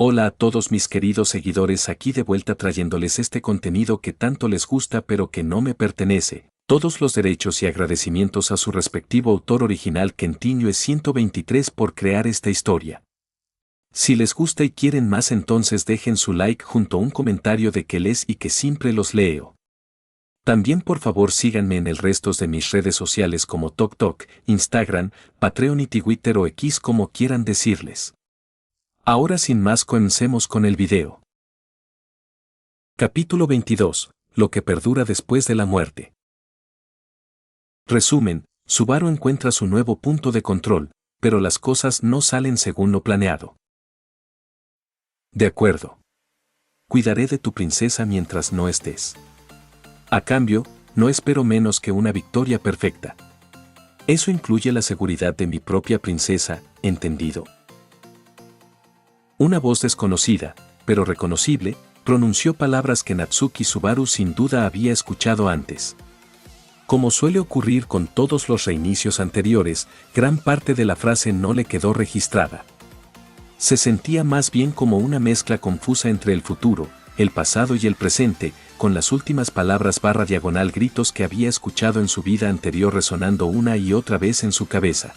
Hola a todos mis queridos seguidores, aquí de vuelta trayéndoles este contenido que tanto les gusta pero que no me pertenece. Todos los derechos y agradecimientos a su respectivo autor original Kentinho 123 por crear esta historia. Si les gusta y quieren más, entonces dejen su like junto a un comentario de que les y que siempre los leo. También por favor síganme en el resto de mis redes sociales como TikTok, Instagram, Patreon y Twitter o X, como quieran decirles. Ahora sin más, comencemos con el video. Capítulo 22. Lo que perdura después de la muerte. Resumen: Subaru encuentra su nuevo punto de control, pero las cosas no salen según lo planeado. De acuerdo. Cuidaré de tu princesa mientras no estés. A cambio, no espero menos que una victoria perfecta. Eso incluye la seguridad de mi propia princesa, ¿entendido? Una voz desconocida, pero reconocible, pronunció palabras que Natsuki Subaru sin duda había escuchado antes. Como suele ocurrir con todos los reinicios anteriores, gran parte de la frase no le quedó registrada. Se sentía más bien como una mezcla confusa entre el futuro, el pasado y el presente, con las últimas palabras / gritos que había escuchado en su vida anterior resonando una y otra vez en su cabeza.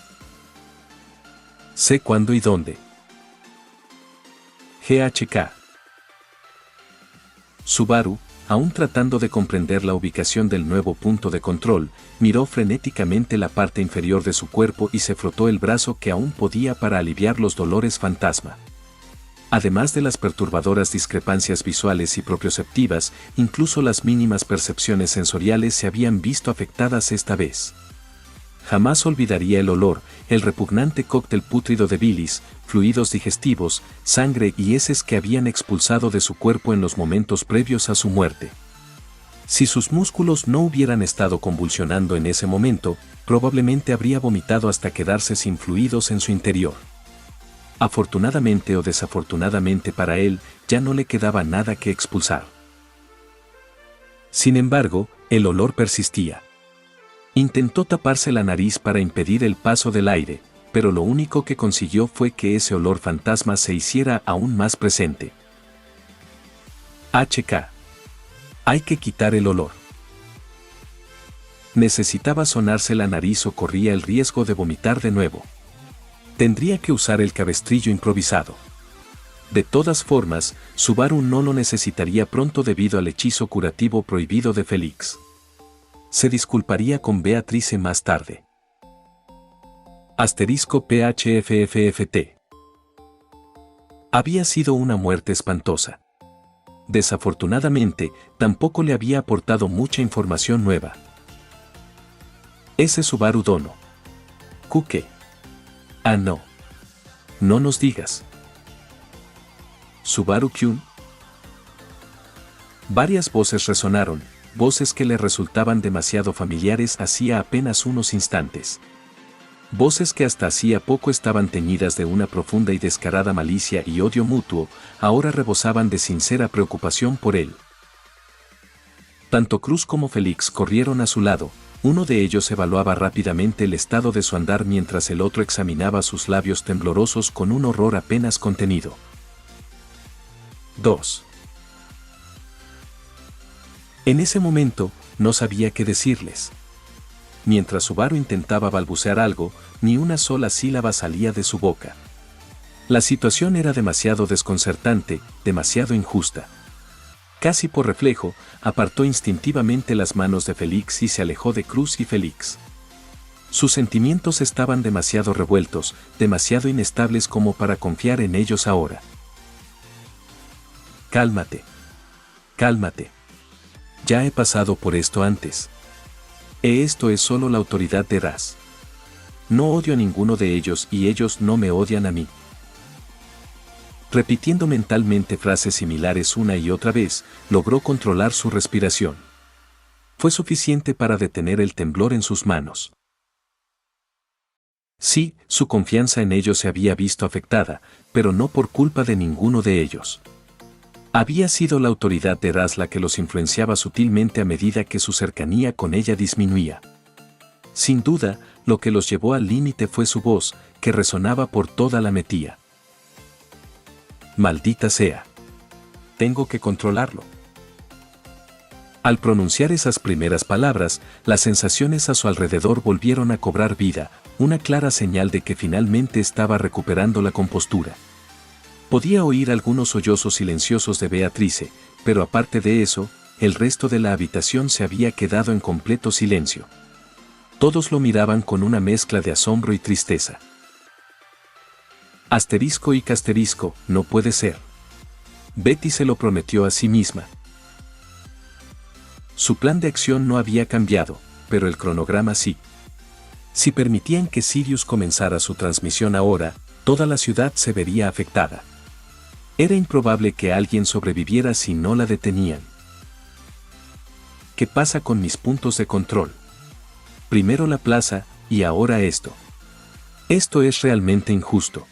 Sé cuándo y dónde. GHK. Subaru, aún tratando de comprender la ubicación del nuevo punto de control, miró frenéticamente la parte inferior de su cuerpo y se frotó el brazo que aún podía para aliviar los dolores fantasma. Además de las perturbadoras discrepancias visuales y propioceptivas, incluso las mínimas percepciones sensoriales se habían visto afectadas esta vez. Jamás olvidaría el olor, el repugnante cóctel pútrido de bilis, fluidos digestivos, sangre y heces que habían expulsado de su cuerpo en los momentos previos a su muerte. Si sus músculos no hubieran estado convulsionando en ese momento, probablemente habría vomitado hasta quedarse sin fluidos en su interior. Afortunadamente o desafortunadamente para él, ya no le quedaba nada que expulsar. Sin embargo, el olor persistía. Intentó taparse la nariz para impedir el paso del aire, pero lo único que consiguió fue que ese olor fantasma se hiciera aún más presente. HK. Hay que quitar el olor. Necesitaba sonarse la nariz o corría el riesgo de vomitar de nuevo. Tendría que usar el cabestrillo improvisado. De todas formas, Subaru no lo necesitaría pronto debido al hechizo curativo prohibido de Félix. Se disculparía con Beatrice más tarde. *PHFFFT. Había sido una muerte espantosa. Desafortunadamente, tampoco le había aportado mucha información nueva. Ese Subaru Dono. ¿Qué? Ah, no. No nos digas. ¿Subaru-kun? Varias voces resonaron, voces que le resultaban demasiado familiares hacía apenas unos instantes. Voces que hasta hacía poco estaban teñidas de una profunda y descarada malicia y odio mutuo, ahora rebosaban de sincera preocupación por él. Tanto Cruz como Félix corrieron a su lado. Uno de ellos evaluaba rápidamente el estado de su andar mientras el otro examinaba sus labios temblorosos con un horror apenas contenido. 2. En ese momento, no sabía qué decirles. Mientras Subaru intentaba balbucear algo, ni una sola sílaba salía de su boca. La situación era demasiado desconcertante, demasiado injusta. Casi por reflejo, apartó instintivamente las manos de Félix y se alejó de Cruz y Félix. Sus sentimientos estaban demasiado revueltos, demasiado inestables como para confiar en ellos ahora. Cálmate. Cálmate. Ya he pasado por esto antes. Esto es solo la autoridad de Raz. No odio a ninguno de ellos y ellos no me odian a mí. Repitiendo mentalmente frases similares una y otra vez, logró controlar su respiración. Fue suficiente para detener el temblor en sus manos. Sí, su confianza en ellos se había visto afectada, pero no por culpa de ninguno de ellos. Había sido la autoridad de Raz la que los influenciaba sutilmente a medida que su cercanía con ella disminuía. Sin duda, lo que los llevó al límite fue su voz, que resonaba por toda la metía. Maldita sea. Tengo que controlarlo. Al pronunciar esas primeras palabras, las sensaciones a su alrededor volvieron a cobrar vida, una clara señal de que finalmente estaba recuperando la compostura. Podía oír algunos sollozos silenciosos de Beatrice, pero aparte de eso, el resto de la habitación se había quedado en completo silencio. Todos lo miraban con una mezcla de asombro y tristeza. Asterisco y casterisco, no puede ser. Betty se lo prometió a sí misma. Su plan de acción no había cambiado, pero el cronograma sí. Si permitían que Sirius comenzara su transmisión ahora, toda la ciudad se vería afectada. Era improbable que alguien sobreviviera si no la detenían. ¿Qué pasa con mis puntos de control? Primero la plaza, y ahora esto. Esto es realmente injusto.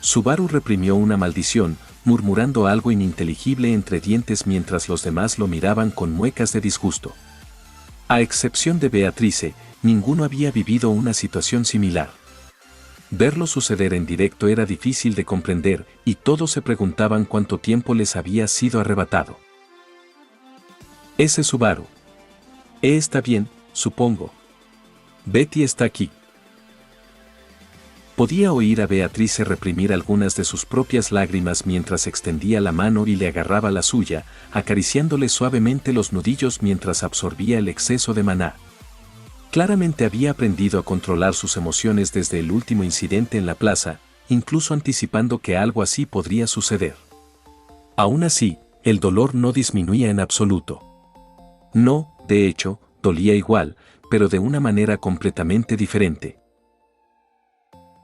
Subaru reprimió una maldición, murmurando algo ininteligible entre dientes mientras los demás lo miraban con muecas de disgusto. A excepción de Beatrice, ninguno había vivido una situación similar. Verlo suceder en directo era difícil de comprender, y todos se preguntaban cuánto tiempo les había sido arrebatado. Ese Subaru. Está bien, supongo. Betty está aquí. Podía oír a Beatrice reprimir algunas de sus propias lágrimas mientras extendía la mano y le agarraba la suya, acariciándole suavemente los nudillos mientras absorbía el exceso de maná. Claramente había aprendido a controlar sus emociones desde el último incidente en la plaza, incluso anticipando que algo así podría suceder. Aún así, el dolor no disminuía en absoluto. No, de hecho, dolía igual, pero de una manera completamente diferente.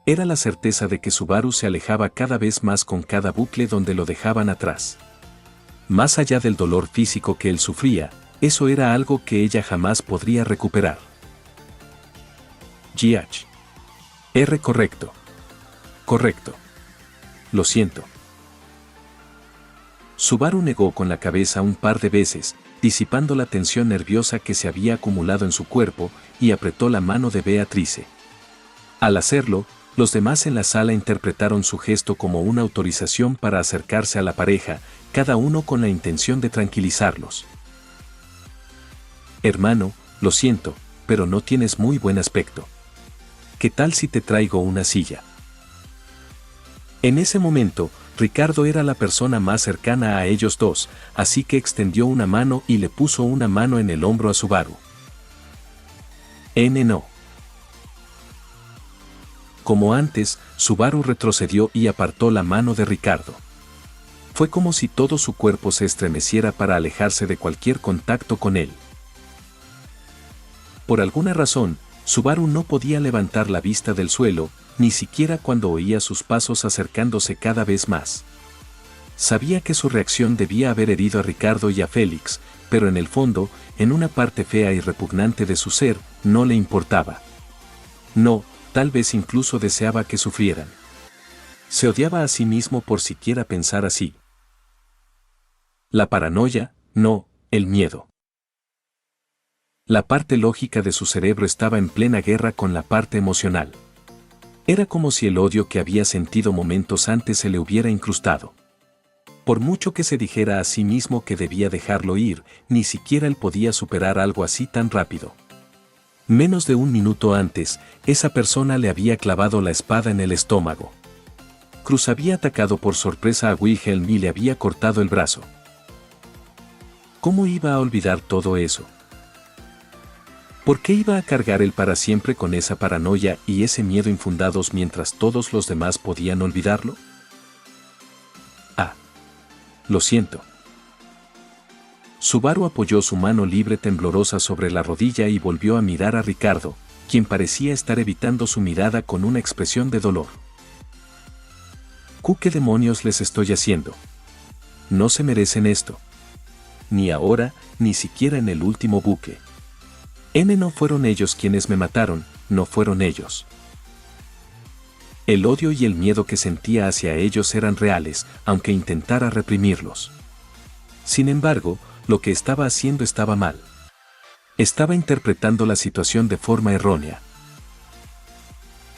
Era la certeza de que Subaru se alejaba cada vez más con cada bucle donde lo dejaban atrás. Más allá del dolor físico que él sufría, eso era algo que ella jamás podría recuperar. GH. R correcto. Correcto. Lo siento. Subaru negó con la cabeza un par de veces, disipando la tensión nerviosa que se había acumulado en su cuerpo, y apretó la mano de Beatrice. Al hacerlo, los demás en la sala interpretaron su gesto como una autorización para acercarse a la pareja, cada uno con la intención de tranquilizarlos. Hermano, lo siento, pero no tienes muy buen aspecto. ¿Qué tal si te traigo una silla? En ese momento, Ricardo era la persona más cercana a ellos dos, así que extendió una mano y le puso una mano en el hombro a Subaru. No. Como antes, Subaru retrocedió y apartó la mano de Ricardo. Fue como si todo su cuerpo se estremeciera para alejarse de cualquier contacto con él. Por alguna razón, Subaru no podía levantar la vista del suelo, ni siquiera cuando oía sus pasos acercándose cada vez más. Sabía que su reacción debía haber herido a Ricardo y a Félix, pero en el fondo, en una parte fea y repugnante de su ser, no le importaba. No, tal vez incluso deseaba que sufrieran. Se odiaba a sí mismo por siquiera pensar así. La paranoia, no, el miedo. La parte lógica de su cerebro estaba en plena guerra con la parte emocional. Era como si el odio que había sentido momentos antes se le hubiera incrustado. Por mucho que se dijera a sí mismo que debía dejarlo ir, ni siquiera él podía superar algo así tan rápido. Menos de un minuto antes, esa persona le había clavado la espada en el estómago. Cruz había atacado por sorpresa a Wilhelm y le había cortado el brazo. ¿Cómo iba a olvidar todo eso? ¿Por qué iba a cargar él para siempre con esa paranoia y ese miedo infundados mientras todos los demás podían olvidarlo? Lo siento. Subaru apoyó su mano libre temblorosa sobre la rodilla y volvió a mirar a Ricardo, quien parecía estar evitando su mirada con una expresión de dolor. ¿Qué demonios les estoy haciendo? No se merecen esto. Ni ahora, ni siquiera en el último bucle. No fueron ellos quienes me mataron, no fueron ellos. El odio y el miedo que sentía hacia ellos eran reales, aunque intentara reprimirlos. Sin embargo, lo que estaba haciendo estaba mal. Estaba interpretando la situación de forma errónea.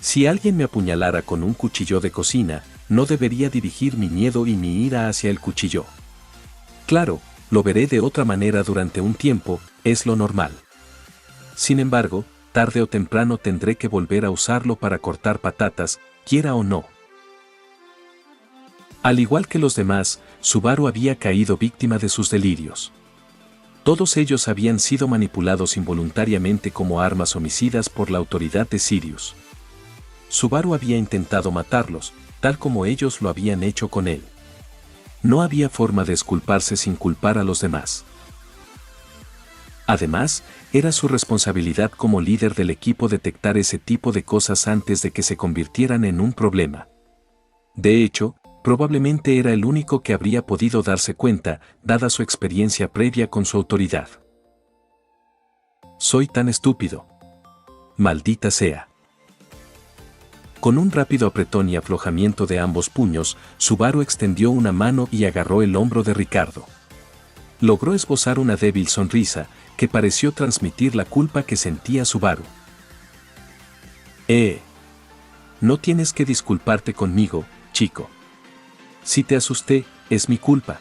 Si alguien me apuñalara con un cuchillo de cocina, no debería dirigir mi miedo y mi ira hacia el cuchillo. Claro, lo veré de otra manera durante un tiempo, es lo normal. Sin embargo, tarde o temprano tendré que volver a usarlo para cortar patatas, quiera o no. Al igual que los demás, Subaru había caído víctima de sus delirios. Todos ellos habían sido manipulados involuntariamente como armas homicidas por la autoridad de Sirius. Subaru había intentado matarlos, tal como ellos lo habían hecho con él. No había forma de exculparse sin culpar a los demás. Además, era su responsabilidad como líder del equipo detectar ese tipo de cosas antes de que se convirtieran en un problema. De hecho, probablemente era el único que habría podido darse cuenta, dada su experiencia previa con su autoridad. Soy tan estúpido. Maldita sea. Con un rápido apretón y aflojamiento de ambos puños, Subaru extendió una mano y agarró el hombro de Ricardo. Logró esbozar una débil sonrisa, que pareció transmitir la culpa que sentía Subaru. No tienes que disculparte conmigo, chico. Si te asusté, es mi culpa.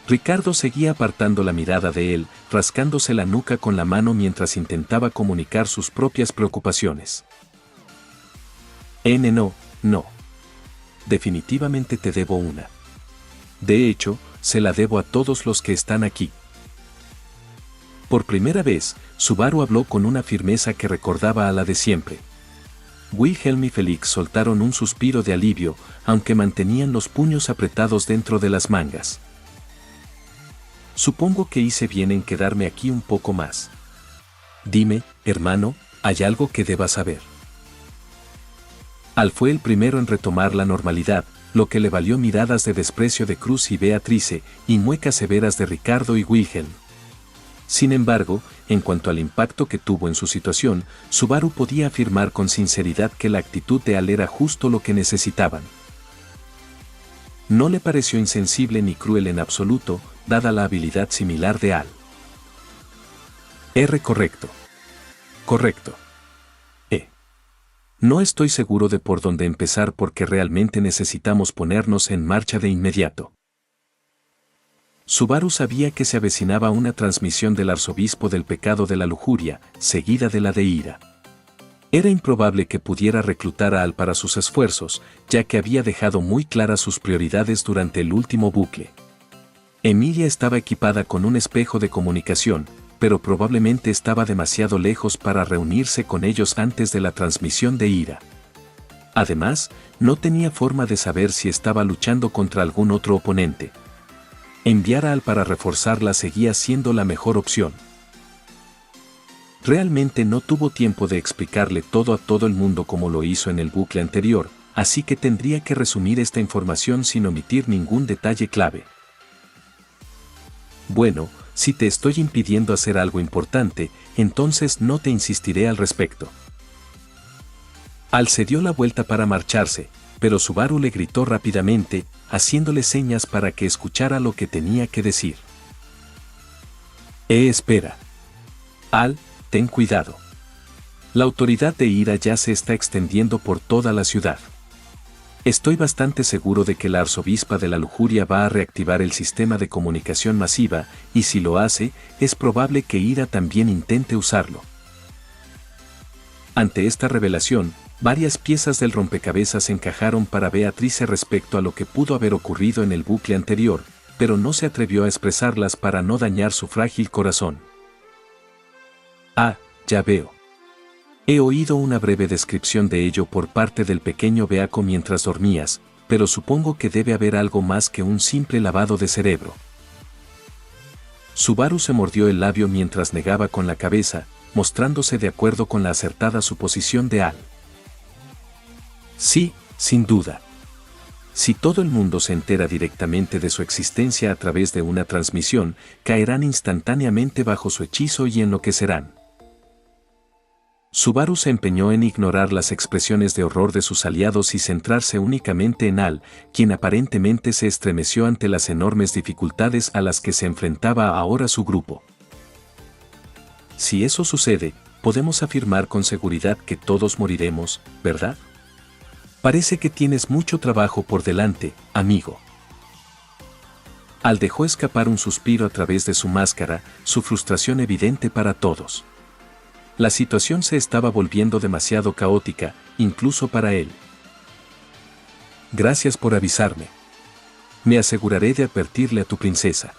Ricardo seguía apartando la mirada de él, rascándose la nuca con la mano mientras intentaba comunicar sus propias preocupaciones. No. Definitivamente te debo una. De hecho, se la debo a todos los que están aquí. Por primera vez, Subaru habló con una firmeza que recordaba a la de siempre. Wilhelm y Felix soltaron un suspiro de alivio, aunque mantenían los puños apretados dentro de las mangas. Supongo que hice bien en quedarme aquí un poco más. Dime, hermano, ¿hay algo que deba saber? Al fue el primero en retomar la normalidad, lo que le valió miradas de desprecio de Cruz y Beatrice, y muecas severas de Ricardo y Wilhelm. Sin embargo, en cuanto al impacto que tuvo en su situación, Subaru podía afirmar con sinceridad que la actitud de Al era justo lo que necesitaban. No le pareció insensible ni cruel en absoluto, dada la habilidad similar de Al. Correcto. Correcto. No estoy seguro de por dónde empezar porque realmente necesitamos ponernos en marcha de inmediato. Subaru sabía que se avecinaba una transmisión del arzobispo del pecado de la lujuria, seguida de la de ira. Era improbable que pudiera reclutar a Al para sus esfuerzos, ya que había dejado muy claras sus prioridades durante el último bucle. Emilia estaba equipada con un espejo de comunicación, pero probablemente estaba demasiado lejos para reunirse con ellos antes de la transmisión de ira. Además, no tenía forma de saber si estaba luchando contra algún otro oponente. Enviar a Al para reforzarla seguía siendo la mejor opción. Realmente no tuvo tiempo de explicarle todo a todo el mundo como lo hizo en el bucle anterior, así que tendría que resumir esta información sin omitir ningún detalle clave. Bueno, si te estoy impidiendo hacer algo importante, entonces no te insistiré al respecto. Al se dio la vuelta para marcharse, pero Subaru le gritó rápidamente, haciéndole señas para que escuchara lo que tenía que decir. Espera. Al, ten cuidado. La autoridad de ira ya se está extendiendo por toda la ciudad. Estoy bastante seguro de que la arzobispa de la lujuria va a reactivar el sistema de comunicación masiva, y si lo hace, es probable que Ira también intente usarlo. Ante esta revelación, varias piezas del rompecabezas encajaron para Beatrice respecto a lo que pudo haber ocurrido en el bucle anterior, pero no se atrevió a expresarlas para no dañar su frágil corazón. Ya veo. He oído una breve descripción de ello por parte del pequeño Beaco mientras dormías, pero supongo que debe haber algo más que un simple lavado de cerebro. Subaru se mordió el labio mientras negaba con la cabeza, mostrándose de acuerdo con la acertada suposición de Al. Sí, sin duda. Si todo el mundo se entera directamente de su existencia a través de una transmisión, caerán instantáneamente bajo su hechizo y enloquecerán. Subaru se empeñó en ignorar las expresiones de horror de sus aliados y centrarse únicamente en Al, quien aparentemente se estremeció ante las enormes dificultades a las que se enfrentaba ahora su grupo. Si eso sucede, podemos afirmar con seguridad que todos moriremos, ¿verdad? Parece que tienes mucho trabajo por delante, amigo. Al dejó escapar un suspiro a través de su máscara, su frustración evidente para todos. La situación se estaba volviendo demasiado caótica, incluso para él. Gracias por avisarme. Me aseguraré de advertirle a tu princesa.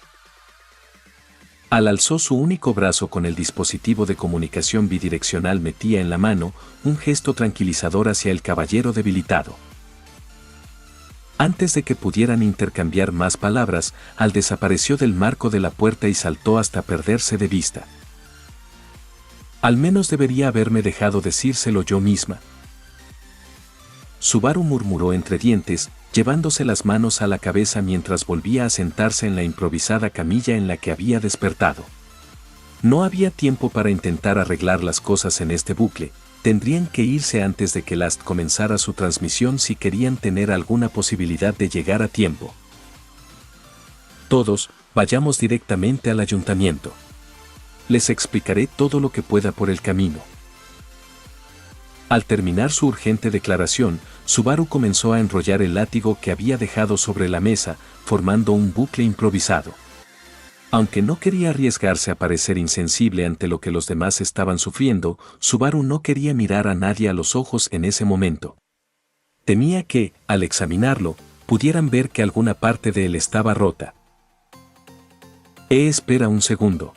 Al alzó su único brazo con el dispositivo de comunicación bidireccional metía en la mano, un gesto tranquilizador hacia el caballero debilitado. Antes de que pudieran intercambiar más palabras, Al desapareció del marco de la puerta y saltó hasta perderse de vista. Al menos debería haberme dejado decírselo yo misma. Subaru murmuró entre dientes, llevándose las manos a la cabeza mientras volvía a sentarse en la improvisada camilla en la que había despertado. No había tiempo para intentar arreglar las cosas en este bucle, tendrían que irse antes de que Last comenzara su transmisión si querían tener alguna posibilidad de llegar a tiempo. Todos, vayamos directamente al ayuntamiento. Les explicaré todo lo que pueda por el camino. Al terminar su urgente declaración, Subaru comenzó a enrollar el látigo que había dejado sobre la mesa, formando un bucle improvisado. Aunque no quería arriesgarse a parecer insensible ante lo que los demás estaban sufriendo, Subaru no quería mirar a nadie a los ojos en ese momento. Temía que, al examinarlo, pudieran ver que alguna parte de él estaba rota. Espera un segundo.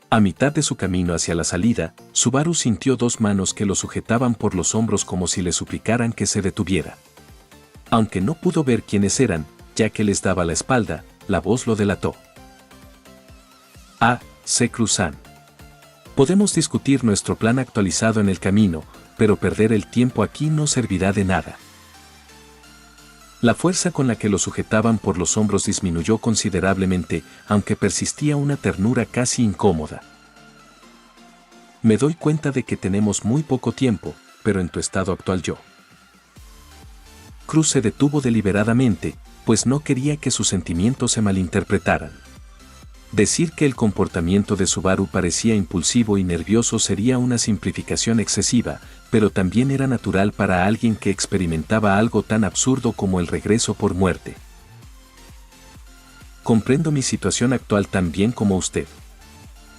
A mitad de su camino hacia la salida, Subaru sintió dos manos que lo sujetaban por los hombros como si le suplicaran que se detuviera. Aunque no pudo ver quiénes eran, ya que les daba la espalda, la voz lo delató. Sekru-san. Podemos discutir nuestro plan actualizado en el camino, pero perder el tiempo aquí no servirá de nada. La fuerza con la que lo sujetaban por los hombros disminuyó considerablemente, aunque persistía una ternura casi incómoda. Me doy cuenta de que tenemos muy poco tiempo, pero en tu estado actual yo. Cruz se detuvo deliberadamente, pues no quería que sus sentimientos se malinterpretaran. Decir que el comportamiento de Subaru parecía impulsivo y nervioso sería una simplificación excesiva, pero también era natural para alguien que experimentaba algo tan absurdo como el regreso por muerte. Comprendo mi situación actual tan bien como usted.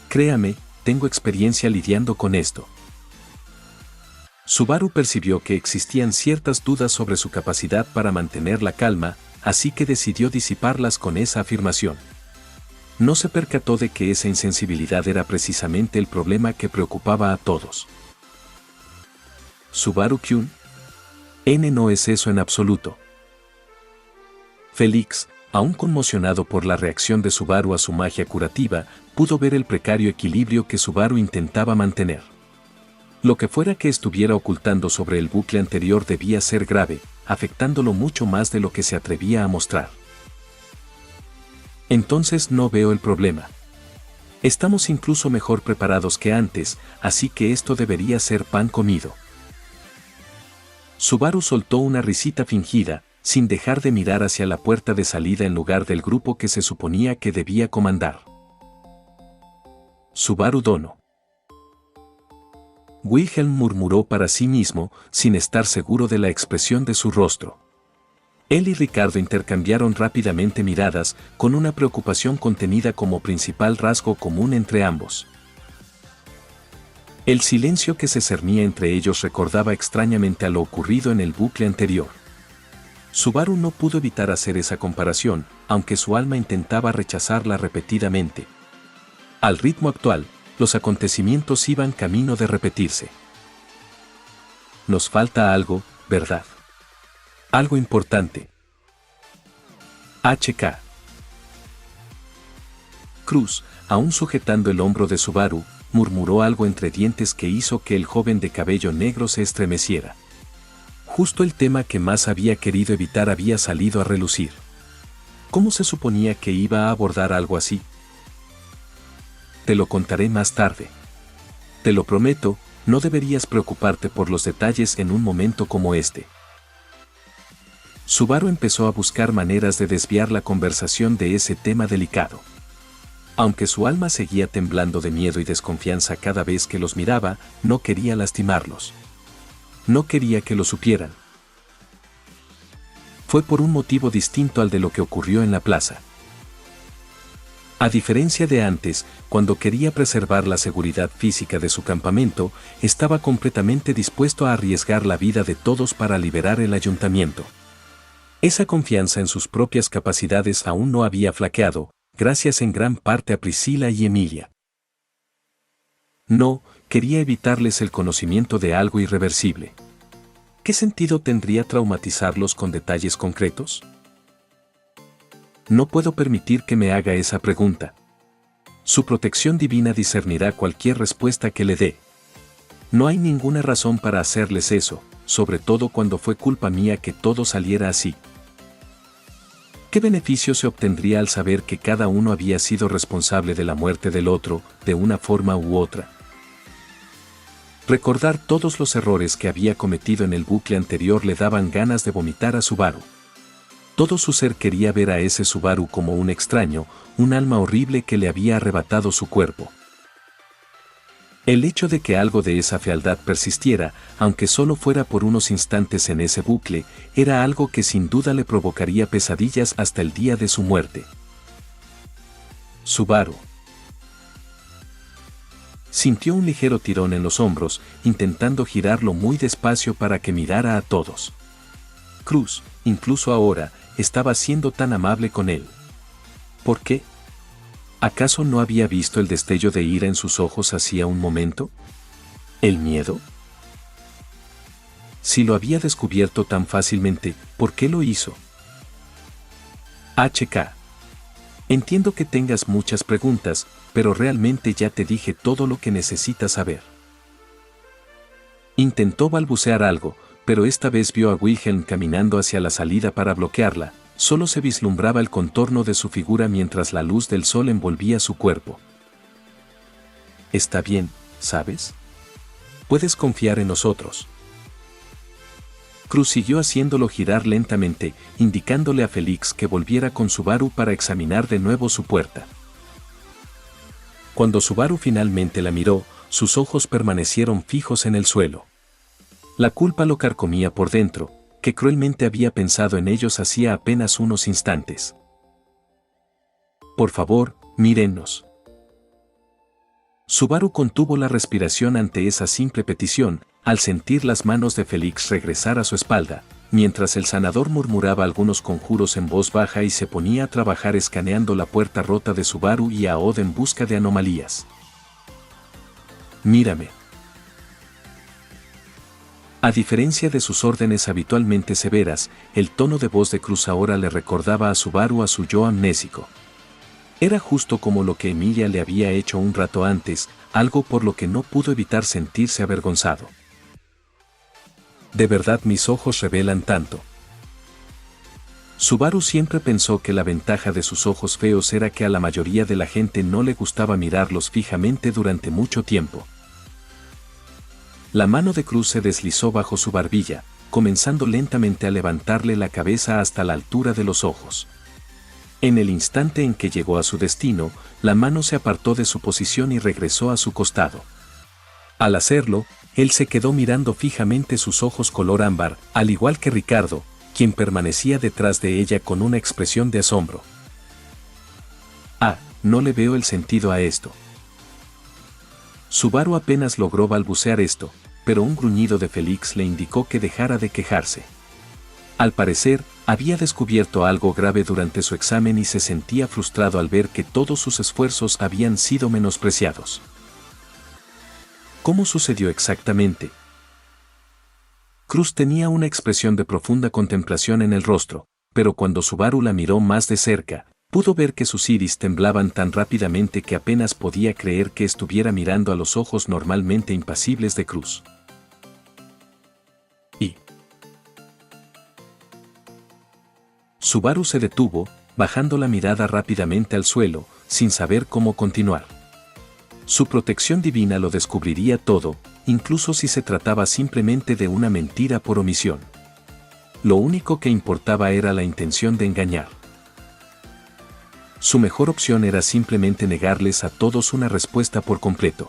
Créame, tengo experiencia lidiando con esto. Subaru percibió que existían ciertas dudas sobre su capacidad para mantener la calma, así que decidió disiparlas con esa afirmación. No se percató de que esa insensibilidad era precisamente el problema que preocupaba a todos. ¿Subaru-kyun? No es eso en absoluto. Félix, aún conmocionado por la reacción de Subaru a su magia curativa, pudo ver el precario equilibrio que Subaru intentaba mantener. Lo que fuera que estuviera ocultando sobre el bucle anterior debía ser grave, afectándolo mucho más de lo que se atrevía a mostrar. Entonces no veo el problema. Estamos incluso mejor preparados que antes, así que esto debería ser pan comido. Subaru soltó una risita fingida, sin dejar de mirar hacia la puerta de salida en lugar del grupo que se suponía que debía comandar. Subaru Dono. Wilhelm murmuró para sí mismo, sin estar seguro de la expresión de su rostro. Él y Ricardo intercambiaron rápidamente miradas, con una preocupación contenida como principal rasgo común entre ambos. El silencio que se cernía entre ellos recordaba extrañamente a lo ocurrido en el bucle anterior. Subaru no pudo evitar hacer esa comparación, aunque su alma intentaba rechazarla repetidamente. Al ritmo actual, los acontecimientos iban camino de repetirse. Nos falta algo, ¿verdad? Algo importante. HK. Cruz, aún sujetando el hombro de Subaru, murmuró algo entre dientes que hizo que el joven de cabello negro se estremeciera. Justo el tema que más había querido evitar había salido a relucir. ¿Cómo se suponía que iba a abordar algo así? Te lo contaré más tarde. Te lo prometo, no deberías preocuparte por los detalles en un momento como este. Subaru empezó a buscar maneras de desviar la conversación de ese tema delicado. Aunque su alma seguía temblando de miedo y desconfianza cada vez que los miraba, no quería lastimarlos. No quería que lo supieran. Fue por un motivo distinto al de lo que ocurrió en la plaza. A diferencia de antes, cuando quería preservar la seguridad física de su campamento, estaba completamente dispuesto a arriesgar la vida de todos para liberar el ayuntamiento. Esa confianza en sus propias capacidades aún no había flaqueado, gracias en gran parte a Priscila y Emilia. No, quería evitarles el conocimiento de algo irreversible. ¿Qué sentido tendría traumatizarlos con detalles concretos? No puedo permitir que me haga esa pregunta. Su protección divina discernirá cualquier respuesta que le dé. No hay ninguna razón para hacerles eso, sobre todo cuando fue culpa mía que todo saliera así. ¿Qué beneficio se obtendría al saber que cada uno había sido responsable de la muerte del otro, de una forma u otra? Recordar todos los errores que había cometido en el bucle anterior le daban ganas de vomitar a Subaru. Todo su ser quería ver a ese Subaru como un extraño, un alma horrible que le había arrebatado su cuerpo. El hecho de que algo de esa fealdad persistiera, aunque solo fuera por unos instantes en ese bucle, era algo que sin duda le provocaría pesadillas hasta el día de su muerte. Subaru. Sintió un ligero tirón en los hombros, intentando girarlo muy despacio para que mirara a todos. Cruz, incluso ahora, estaba siendo tan amable con él. ¿Por qué? ¿Acaso no había visto el destello de ira en sus ojos hacía un momento? ¿El miedo? Si lo había descubierto tan fácilmente, ¿por qué lo hizo? HK. Entiendo que tengas muchas preguntas, pero realmente ya te dije todo lo que necesitas saber. Intentó balbucear algo, pero esta vez vio a Wilhelm caminando hacia la salida para bloquearla. Solo se vislumbraba el contorno de su figura mientras la luz del sol envolvía su cuerpo. Está bien, ¿sabes? Puedes confiar en nosotros. Cruz siguió haciéndolo girar lentamente, indicándole a Félix que volviera con Subaru para examinar de nuevo su puerta. Cuando Subaru finalmente la miró, sus ojos permanecieron fijos en el suelo. La culpa lo carcomía por dentro, que cruelmente había pensado en ellos hacía apenas unos instantes. Por favor, mírennos. Subaru contuvo la respiración ante esa simple petición, al sentir las manos de Félix regresar a su espalda, mientras el sanador murmuraba algunos conjuros en voz baja y se ponía a trabajar escaneando la puerta rota de Subaru y a Odd en busca de anomalías. Mírame. A diferencia de sus órdenes habitualmente severas, el tono de voz de Cruz ahora le recordaba a Subaru a su yo amnésico. Era justo como lo que Emilia le había hecho un rato antes, algo por lo que no pudo evitar sentirse avergonzado. ¿De verdad mis ojos revelan tanto? Subaru siempre pensó que la ventaja de sus ojos feos era que a la mayoría de la gente no le gustaba mirarlos fijamente durante mucho tiempo. La mano de Cruz se deslizó bajo su barbilla, comenzando lentamente a levantarle la cabeza hasta la altura de los ojos. En el instante en que llegó a su destino, la mano se apartó de su posición y regresó a su costado. Al hacerlo, él se quedó mirando fijamente sus ojos color ámbar, al igual que Ricardo, quien permanecía detrás de ella con una expresión de asombro. No le veo el sentido a esto. Subaru apenas logró balbucear esto, pero un gruñido de Félix le indicó que dejara de quejarse. Al parecer, había descubierto algo grave durante su examen y se sentía frustrado al ver que todos sus esfuerzos habían sido menospreciados. ¿Cómo sucedió exactamente? Cruz tenía una expresión de profunda contemplación en el rostro, pero cuando Subaru la miró más de cerca, pudo ver que sus iris temblaban tan rápidamente que apenas podía creer que estuviera mirando a los ojos normalmente impasibles de Cruz. Subaru se detuvo, bajando la mirada rápidamente al suelo, sin saber cómo continuar. Su protección divina lo descubriría todo, incluso si se trataba simplemente de una mentira por omisión. Lo único que importaba era la intención de engañar. Su mejor opción era simplemente negarles a todos una respuesta por completo.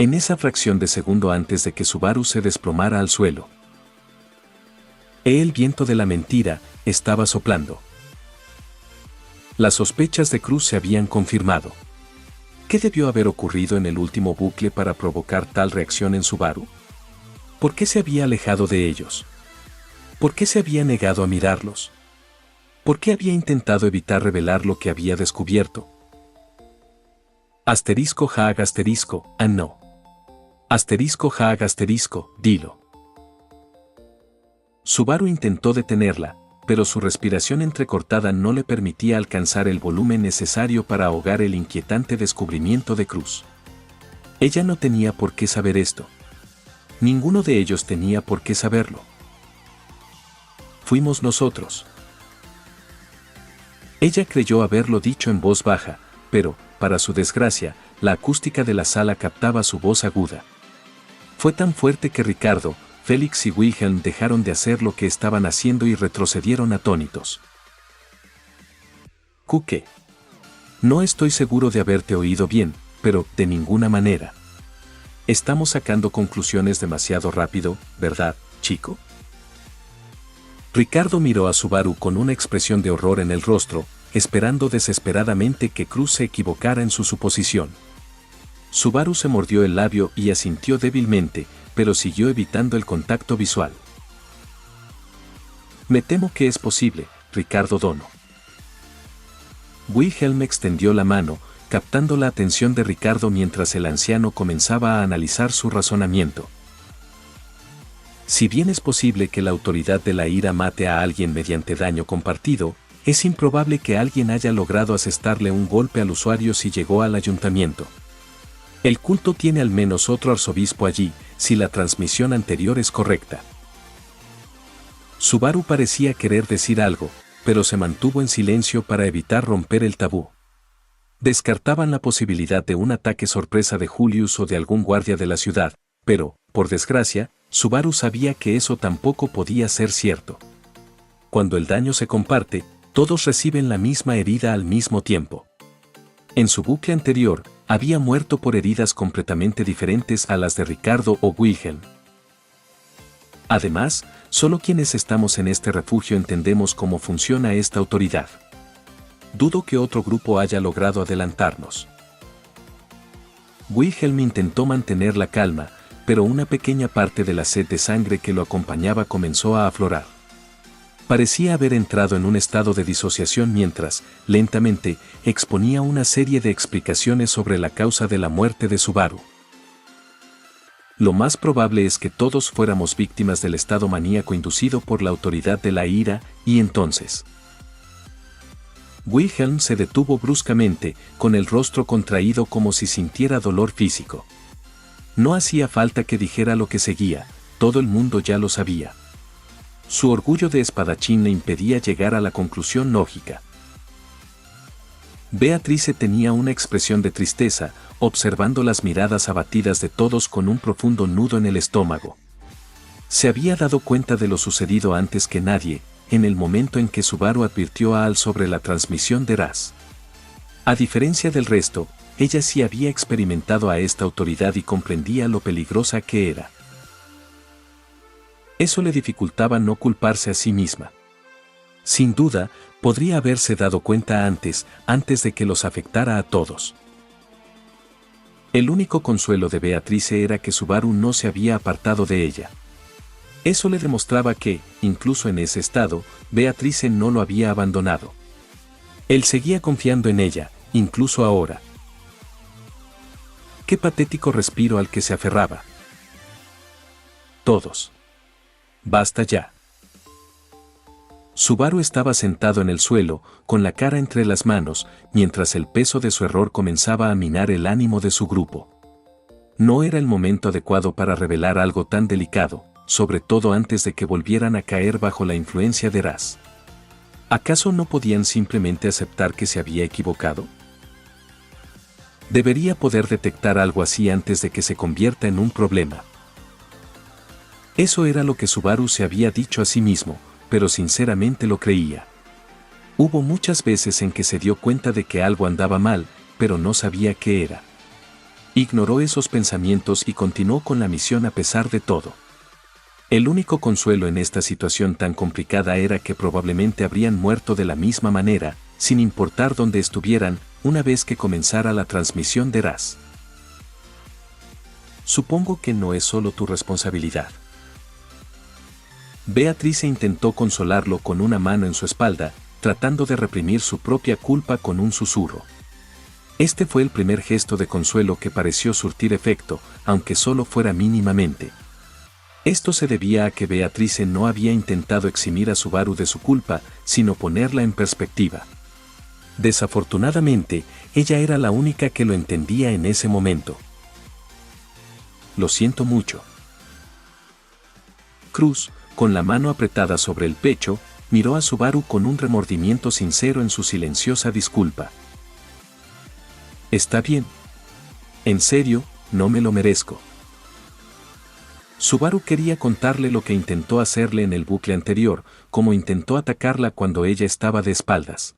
En esa fracción de segundo antes de que Subaru se desplomara al suelo. El viento de la mentira estaba soplando. Las sospechas de Cruz se habían confirmado. ¿Qué debió haber ocurrido en el último bucle para provocar tal reacción en Subaru? ¿Por qué se había alejado de ellos? ¿Por qué se había negado a mirarlos? ¿Por qué había intentado evitar revelar lo que había descubierto? Asterisco Hag asterisco, no. Asterisco Hag asterisco, dilo. Subaru intentó detenerla, pero su respiración entrecortada no le permitía alcanzar el volumen necesario para ahogar el inquietante descubrimiento de Cruz. Ella no tenía por qué saber esto. Ninguno de ellos tenía por qué saberlo. Fuimos nosotros. Ella creyó haberlo dicho en voz baja, pero, para su desgracia, la acústica de la sala captaba su voz aguda. Fue tan fuerte que Ricardo, Félix y Wilhelm dejaron de hacer lo que estaban haciendo y retrocedieron atónitos. ¿Qué? No estoy seguro de haberte oído bien, pero, de ninguna manera. Estamos sacando conclusiones demasiado rápido, ¿verdad, chico? Ricardo miró a Subaru con una expresión de horror en el rostro, esperando desesperadamente que Cruz se equivocara en su suposición. Subaru se mordió el labio y asintió débilmente, pero siguió evitando el contacto visual. Me temo que es posible, Ricardo Dono. Wilhelm extendió la mano, captando la atención de Ricardo mientras el anciano comenzaba a analizar su razonamiento. Si bien es posible que la autoridad de la ira mate a alguien mediante daño compartido, es improbable que alguien haya logrado asestarle un golpe al usuario si llegó al ayuntamiento. El culto tiene al menos otro arzobispo allí, si la transmisión anterior es correcta. Subaru parecía querer decir algo, pero se mantuvo en silencio para evitar romper el tabú. Descartaban la posibilidad de un ataque sorpresa de Julius o de algún guardia de la ciudad, pero, por desgracia, Subaru sabía que eso tampoco podía ser cierto. Cuando el daño se comparte, todos reciben la misma herida al mismo tiempo. En su bucle anterior, había muerto por heridas completamente diferentes a las de Ricardo o Wilhelm. Además, solo quienes estamos en este refugio entendemos cómo funciona esta autoridad. Dudo que otro grupo haya logrado adelantarnos. Wilhelm intentó mantener la calma, pero una pequeña parte de la sed de sangre que lo acompañaba comenzó a aflorar. Parecía haber entrado en un estado de disociación mientras, lentamente, exponía una serie de explicaciones sobre la causa de la muerte de Subaru. Lo más probable es que todos fuéramos víctimas del estado maníaco inducido por la autoridad de la ira, y entonces... Wilhelm se detuvo bruscamente, con el rostro contraído como si sintiera dolor físico. No hacía falta que dijera lo que seguía, todo el mundo ya lo sabía. Su orgullo de espadachín le impedía llegar a la conclusión lógica. Beatrice tenía una expresión de tristeza, observando las miradas abatidas de todos con un profundo nudo en el estómago. Se había dado cuenta de lo sucedido antes que nadie, en el momento en que Subaru advirtió a Al sobre la transmisión de Raz. A diferencia del resto, ella sí había experimentado a esta autoridad y comprendía lo peligrosa que era. Eso le dificultaba no culparse a sí misma. Sin duda, podría haberse dado cuenta antes de que los afectara a todos. El único consuelo de Beatrice era que Subaru no se había apartado de ella. Eso le demostraba que, incluso en ese estado, Beatrice no lo había abandonado. Él seguía confiando en ella, incluso ahora. Qué patético respiro al que se aferraba. Todos. Basta ya. Subaru estaba sentado en el suelo, con la cara entre las manos, mientras el peso de su error comenzaba a minar el ánimo de su grupo. No era el momento adecuado para revelar algo tan delicado, sobre todo antes de que volvieran a caer bajo la influencia de Raz. ¿Acaso no podían simplemente aceptar que se había equivocado? Debería poder detectar algo así antes de que se convierta en un problema. Eso era lo que Subaru se había dicho a sí mismo, pero sinceramente lo creía. Hubo muchas veces en que se dio cuenta de que algo andaba mal, pero no sabía qué era. Ignoró esos pensamientos y continuó con la misión a pesar de todo. El único consuelo en esta situación tan complicada era que probablemente habrían muerto de la misma manera, sin importar dónde estuvieran, una vez que comenzara la transmisión de Raz. Supongo que no es solo tu responsabilidad. Beatrice intentó consolarlo con una mano en su espalda, tratando de reprimir su propia culpa con un susurro. Este fue el primer gesto de consuelo que pareció surtir efecto, aunque solo fuera mínimamente. Esto se debía a que Beatrice no había intentado eximir a Subaru de su culpa, sino ponerla en perspectiva. Desafortunadamente, ella era la única que lo entendía en ese momento. Lo siento mucho. Cruz, con la mano apretada sobre el pecho, miró a Subaru con un remordimiento sincero en su silenciosa disculpa. Está bien. En serio, no me lo merezco. Subaru quería contarle lo que intentó hacerle en el bucle anterior, como intentó atacarla cuando ella estaba de espaldas.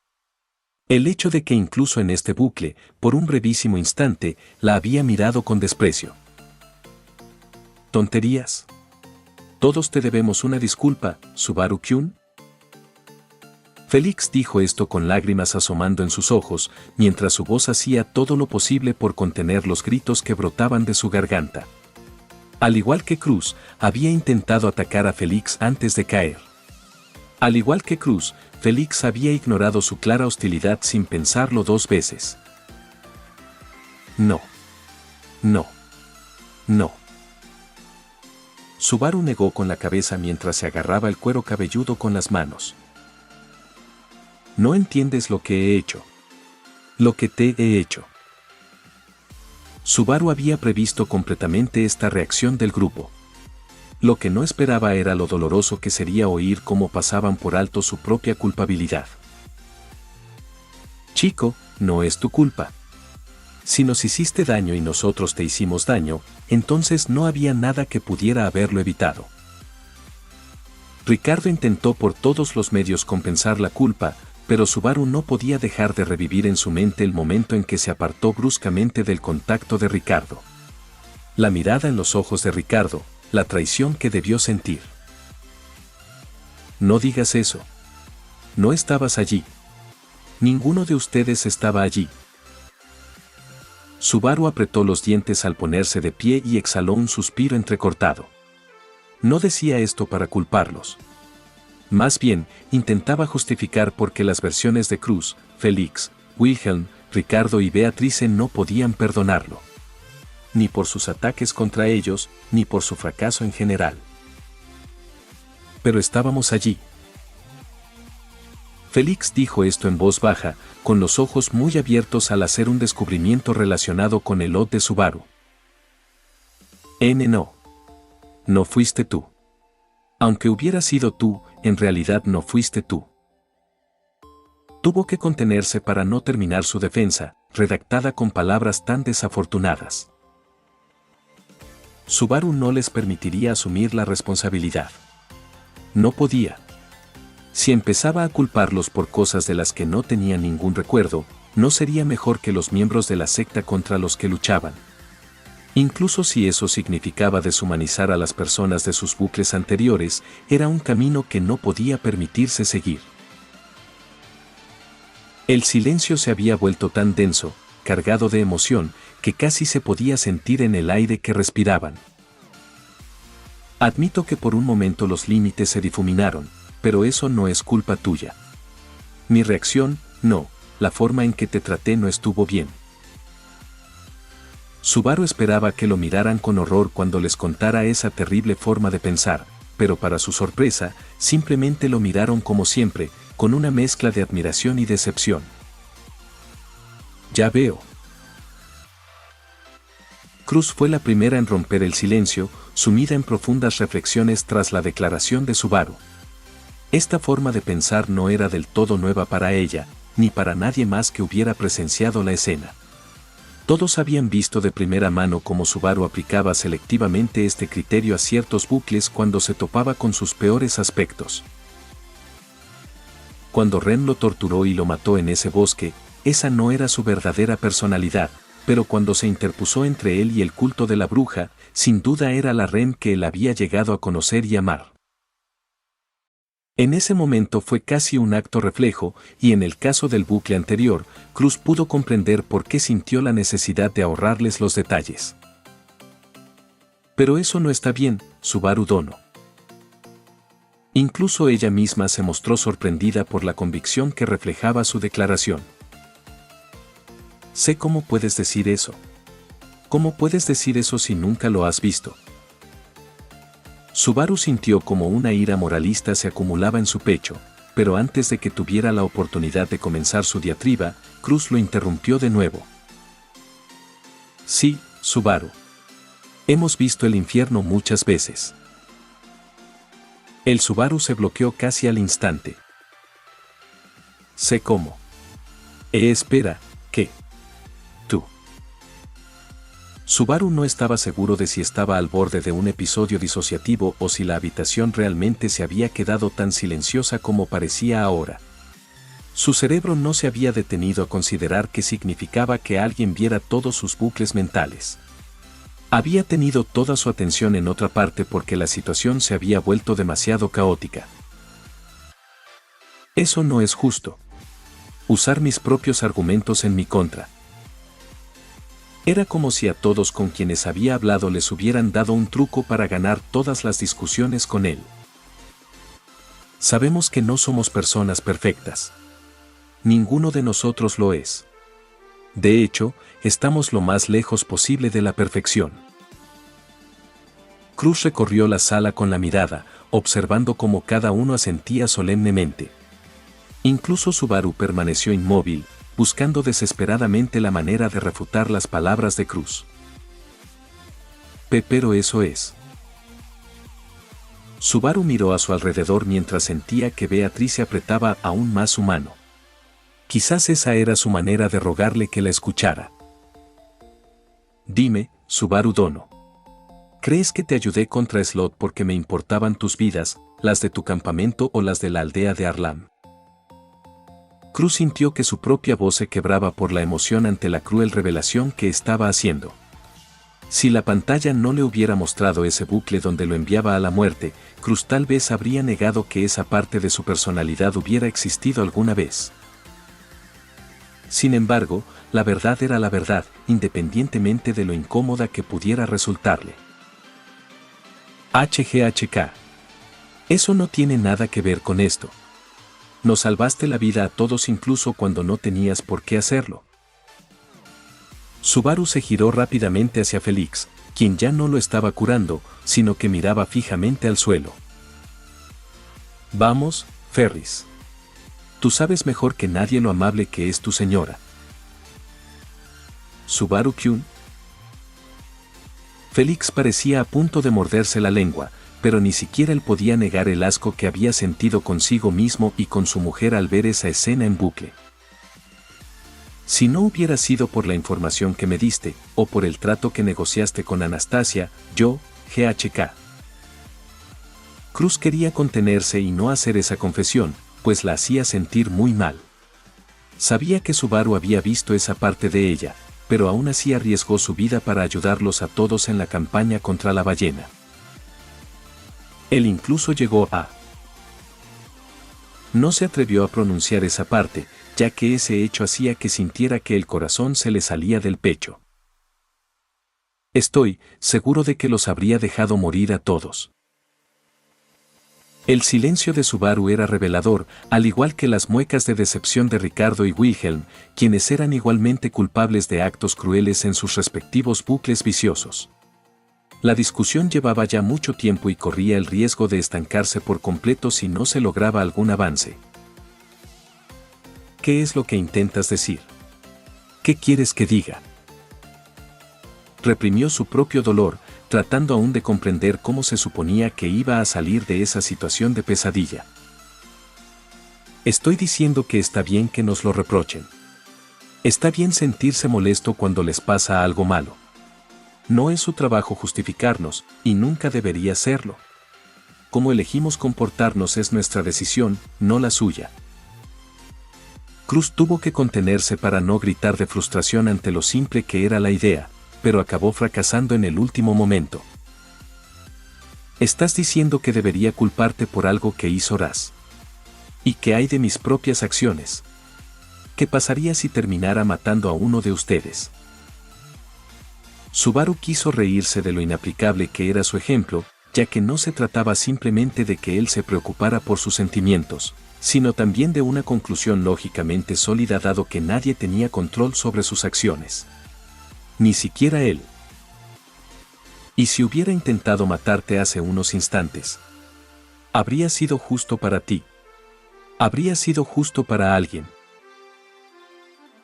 El hecho de que incluso en este bucle, por un brevísimo instante, la había mirado con desprecio. ¿Tonterías? Todos te debemos una disculpa, Subaru-kun. Félix dijo esto con lágrimas asomando en sus ojos, mientras su voz hacía todo lo posible por contener los gritos que brotaban de su garganta. Al igual que Cruz, había intentado atacar a Félix antes de caer. Al igual que Cruz, Félix había ignorado su clara hostilidad sin pensarlo dos veces. No. No. No. Subaru negó con la cabeza mientras se agarraba el cuero cabelludo con las manos. No entiendes lo que he hecho. Lo que te he hecho. Subaru había previsto completamente esta reacción del grupo. Lo que no esperaba era lo doloroso que sería oír cómo pasaban por alto su propia culpabilidad. Chico, no es tu culpa. Si nos hiciste daño y nosotros te hicimos daño, entonces no había nada que pudiera haberlo evitado. Ricardo intentó por todos los medios compensar la culpa, pero Subaru no podía dejar de revivir en su mente el momento en que se apartó bruscamente del contacto de Ricardo. La mirada en los ojos de Ricardo, la traición que debió sentir. No digas eso. No estabas allí. Ninguno de ustedes estaba allí. Subaru apretó los dientes al ponerse de pie y exhaló un suspiro entrecortado. No decía esto para culparlos. Más bien, intentaba justificar por qué las versiones de Cruz, Félix, Wilhelm, Ricardo y Beatrice no podían perdonarlo. Ni por sus ataques contra ellos, ni por su fracaso en general. Pero estábamos allí. Félix dijo esto en voz baja, con los ojos muy abiertos al hacer un descubrimiento relacionado con el lot de Subaru. No. No fuiste tú. Aunque hubiera sido tú, en realidad no fuiste tú. Tuvo que contenerse para no terminar su defensa, redactada con palabras tan desafortunadas. Subaru no les permitiría asumir la responsabilidad. No podía. Si empezaba a culparlos por cosas de las que no tenían ningún recuerdo, no sería mejor que los miembros de la secta contra los que luchaban. Incluso si eso significaba deshumanizar a las personas de sus bucles anteriores, era un camino que no podía permitirse seguir. El silencio se había vuelto tan denso, cargado de emoción, que casi se podía sentir en el aire que respiraban. Admito que por un momento los límites se difuminaron, pero eso no es culpa tuya. Mi reacción, no, la forma en que te traté no estuvo bien. Subaru esperaba que lo miraran con horror cuando les contara esa terrible forma de pensar, pero para su sorpresa, simplemente lo miraron como siempre, con una mezcla de admiración y decepción. Ya veo. Cruz fue la primera en romper el silencio, sumida en profundas reflexiones tras la declaración de Subaru. Esta forma de pensar no era del todo nueva para ella, ni para nadie más que hubiera presenciado la escena. Todos habían visto de primera mano cómo Subaru aplicaba selectivamente este criterio a ciertos bucles cuando se topaba con sus peores aspectos. Cuando Ren lo torturó y lo mató en ese bosque, esa no era su verdadera personalidad, pero cuando se interpuso entre él y el culto de la bruja, sin duda era la Ren que él había llegado a conocer y amar. En ese momento fue casi un acto reflejo, y en el caso del bucle anterior, Cruz pudo comprender por qué sintió la necesidad de ahorrarles los detalles. Pero eso no está bien, Subaru Dono. Incluso ella misma se mostró sorprendida por la convicción que reflejaba su declaración. Sé cómo puedes decir eso. ¿Cómo puedes decir eso si nunca lo has visto? Subaru sintió como una ira moralista se acumulaba en su pecho, pero antes de que tuviera la oportunidad de comenzar su diatriba, Cruz lo interrumpió de nuevo. Sí, Subaru. Hemos visto el infierno muchas veces. El Subaru se bloqueó casi al instante. Sé cómo. Espera, ¿qué? Tú. Subaru no estaba seguro de si estaba al borde de un episodio disociativo o si la habitación realmente se había quedado tan silenciosa como parecía ahora. Su cerebro no se había detenido a considerar qué significaba que alguien viera todos sus bucles mentales. Había tenido toda su atención en otra parte porque la situación se había vuelto demasiado caótica. Eso no es justo. Usar mis propios argumentos en mi contra. Era como si a todos con quienes había hablado les hubieran dado un truco para ganar todas las discusiones con él. Sabemos que no somos personas perfectas. Ninguno de nosotros lo es. De hecho, estamos lo más lejos posible de la perfección. Cruz recorrió la sala con la mirada, observando cómo cada uno asentía solemnemente. Incluso Subaru permaneció inmóvil, buscando desesperadamente la manera de refutar las palabras de Cruz. Pero eso es. Subaru miró a su alrededor mientras sentía que Beatriz se apretaba aún más su mano. Quizás esa era su manera de rogarle que la escuchara. Dime, Subaru Dono. ¿Crees que te ayudé contra Slot porque me importaban tus vidas, las de tu campamento o las de la aldea de Arlam? Cruz sintió que su propia voz se quebraba por la emoción ante la cruel revelación que estaba haciendo. Si la pantalla no le hubiera mostrado ese bucle donde lo enviaba a la muerte, Cruz tal vez habría negado que esa parte de su personalidad hubiera existido alguna vez. Sin embargo, la verdad era la verdad, independientemente de lo incómoda que pudiera resultarle. HGHK. Eso no tiene nada que ver con esto. Nos salvaste la vida a todos incluso cuando no tenías por qué hacerlo. Subaru se giró rápidamente hacia Félix, quien ya no lo estaba curando, sino que miraba fijamente al suelo. Vamos, Ferris. Tú sabes mejor que nadie lo amable que es tu señora. Subaru Kyun. Félix parecía a punto de morderse la lengua, pero ni siquiera él podía negar el asco que había sentido consigo mismo y con su mujer al ver esa escena en bucle. Si no hubiera sido por la información que me diste, o por el trato que negociaste con Anastasia, yo, GHK. Cruz quería contenerse y no hacer esa confesión, pues la hacía sentir muy mal. Sabía que Subaru había visto esa parte de ella, pero aún así arriesgó su vida para ayudarlos a todos en la campaña contra la ballena. Él incluso llegó a... No se atrevió a pronunciar esa parte, ya que ese hecho hacía que sintiera que el corazón se le salía del pecho. Estoy seguro de que los habría dejado morir a todos. El silencio de Subaru era revelador, al igual que las muecas de decepción de Ricardo y Wilhelm, quienes eran igualmente culpables de actos crueles en sus respectivos bucles viciosos. La discusión llevaba ya mucho tiempo y corría el riesgo de estancarse por completo si no se lograba algún avance. ¿Qué es lo que intentas decir? ¿Qué quieres que diga? Reprimió su propio dolor, tratando aún de comprender cómo se suponía que iba a salir de esa situación de pesadilla. Estoy diciendo que está bien que nos lo reprochen. Está bien sentirse molesto cuando les pasa algo malo. No es su trabajo justificarnos, y nunca debería serlo. Cómo elegimos comportarnos es nuestra decisión, no la suya. Cruz tuvo que contenerse para no gritar de frustración ante lo simple que era la idea, pero acabó fracasando en el último momento. Estás diciendo que debería culparte por algo que hizo Raz. ¿Y qué hay de mis propias acciones? ¿Qué pasaría si terminara matando a uno de ustedes? Subaru quiso reírse de lo inaplicable que era su ejemplo, ya que no se trataba simplemente de que él se preocupara por sus sentimientos, sino también de una conclusión lógicamente sólida dado que nadie tenía control sobre sus acciones. Ni siquiera él. ¿Y si hubiera intentado matarte hace unos instantes? ¿Habría sido justo para ti? ¿Habría sido justo para alguien?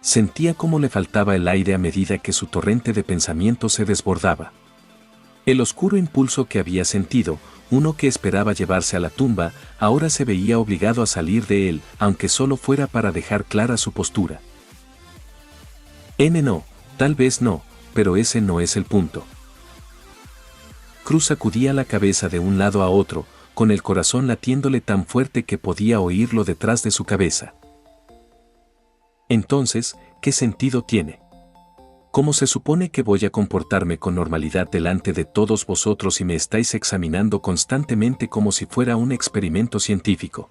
Sentía cómo le faltaba el aire a medida que su torrente de pensamientos se desbordaba. El oscuro impulso que había sentido, uno que esperaba llevarse a la tumba, ahora se veía obligado a salir de él, aunque solo fuera para dejar clara su postura. No, tal vez no, pero ese no es el punto. Cruz sacudía la cabeza de un lado a otro, con el corazón latiéndole tan fuerte que podía oírlo detrás de su cabeza. Entonces, ¿qué sentido tiene? ¿Cómo se supone que voy a comportarme con normalidad delante de todos vosotros si me estáis examinando constantemente como si fuera un experimento científico?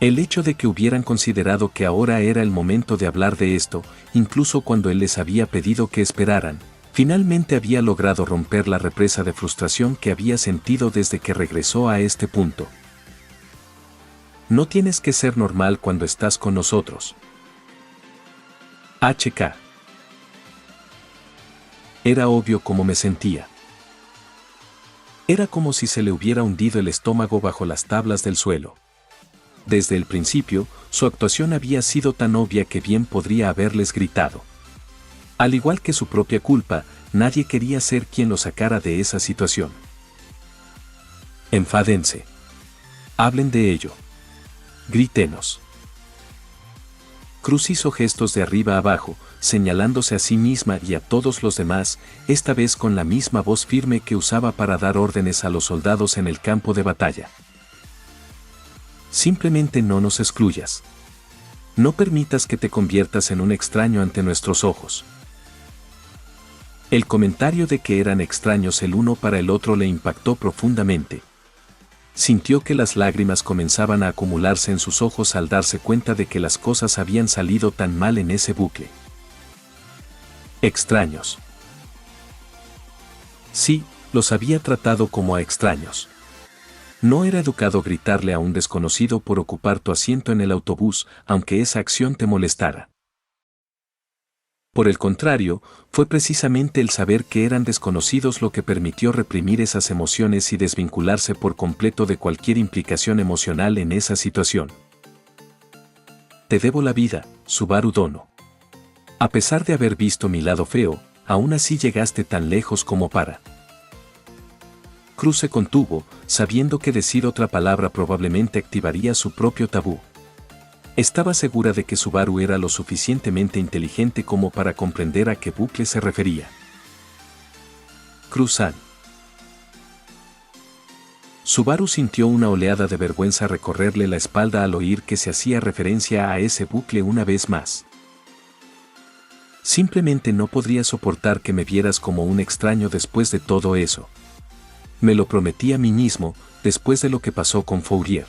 El hecho de que hubieran considerado que ahora era el momento de hablar de esto, incluso cuando él les había pedido que esperaran, finalmente había logrado romper la represa de frustración que había sentido desde que regresó a este punto. No tienes que ser normal cuando estás con nosotros. HK. Era obvio cómo me sentía. Era como si se le hubiera hundido el estómago bajo las tablas del suelo. Desde el principio, su actuación había sido tan obvia que bien podría haberles gritado. Al igual que su propia culpa, nadie quería ser quien lo sacara de esa situación. Enfádense. Hablen de ello. Grítenos. Cruz hizo gestos de arriba a abajo, señalándose a sí misma y a todos los demás, esta vez con la misma voz firme que usaba para dar órdenes a los soldados en el campo de batalla. Simplemente no nos excluyas. No permitas que te conviertas en un extraño ante nuestros ojos. El comentario de que eran extraños el uno para el otro le impactó profundamente. Sintió que las lágrimas comenzaban a acumularse en sus ojos al darse cuenta de que las cosas habían salido tan mal en ese bucle. Extraños. Sí, los había tratado como a extraños. No era educado gritarle a un desconocido por ocupar tu asiento en el autobús, aunque esa acción te molestara. Por el contrario, fue precisamente el saber que eran desconocidos lo que permitió reprimir esas emociones y desvincularse por completo de cualquier implicación emocional en esa situación. Te debo la vida, Subaru Dono. A pesar de haber visto mi lado feo, aún así llegaste tan lejos como para. Cruz se contuvo, sabiendo que decir otra palabra probablemente activaría su propio tabú. Estaba segura de que Subaru era lo suficientemente inteligente como para comprender a qué bucle se refería. Cruz-san. Subaru sintió una oleada de vergüenza recorrerle la espalda al oír que se hacía referencia a ese bucle una vez más. Simplemente no podría soportar que me vieras como un extraño después de todo eso. Me lo prometí a mí mismo, después de lo que pasó con Fourier.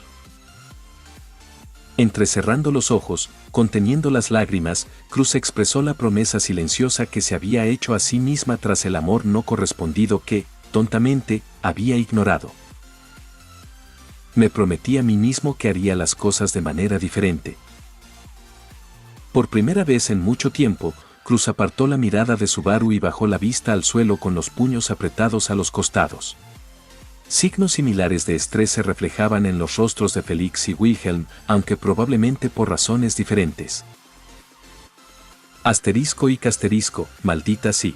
Entrecerrando los ojos, conteniendo las lágrimas, Cruz expresó la promesa silenciosa que se había hecho a sí misma tras el amor no correspondido que, tontamente, había ignorado. Me prometí a mí mismo que haría las cosas de manera diferente. Por primera vez en mucho tiempo, Cruz apartó la mirada de Subaru y bajó la vista al suelo con los puños apretados a los costados. Signos similares de estrés se reflejaban en los rostros de Felix y Wilhelm, aunque probablemente por razones diferentes. Asterisco y casterisco, maldita sí.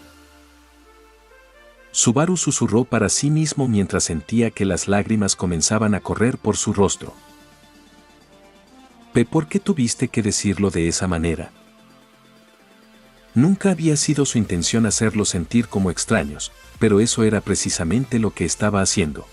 Subaru susurró para sí mismo mientras sentía que las lágrimas comenzaban a correr por su rostro. ¿Por qué tuviste que decirlo de esa manera? Nunca había sido su intención hacerlos sentir como extraños, pero eso era precisamente lo que estaba haciendo.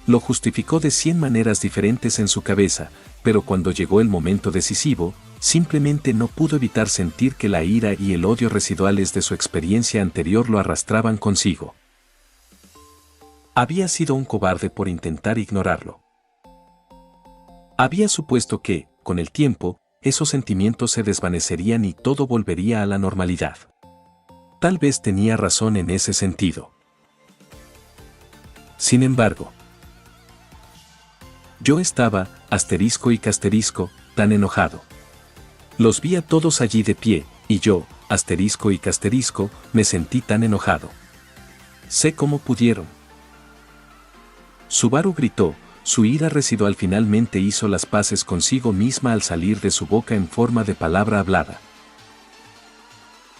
Lo justificó de 100 maneras diferentes en su cabeza, pero cuando llegó el momento decisivo, simplemente no pudo evitar sentir que la ira y el odio residuales de su experiencia anterior lo arrastraban consigo. Había sido un cobarde por intentar ignorarlo. Había supuesto que, con el tiempo, esos sentimientos se desvanecerían y todo volvería a la normalidad. Tal vez tenía razón en ese sentido. Sin embargo, yo estaba, tan enojado. Los vi a todos allí de pie, y yo, me sentí tan enojado. Sé cómo pudieron. Subaru gritó, su ira residual finalmente hizo las paces consigo misma al salir de su boca en forma de palabra hablada.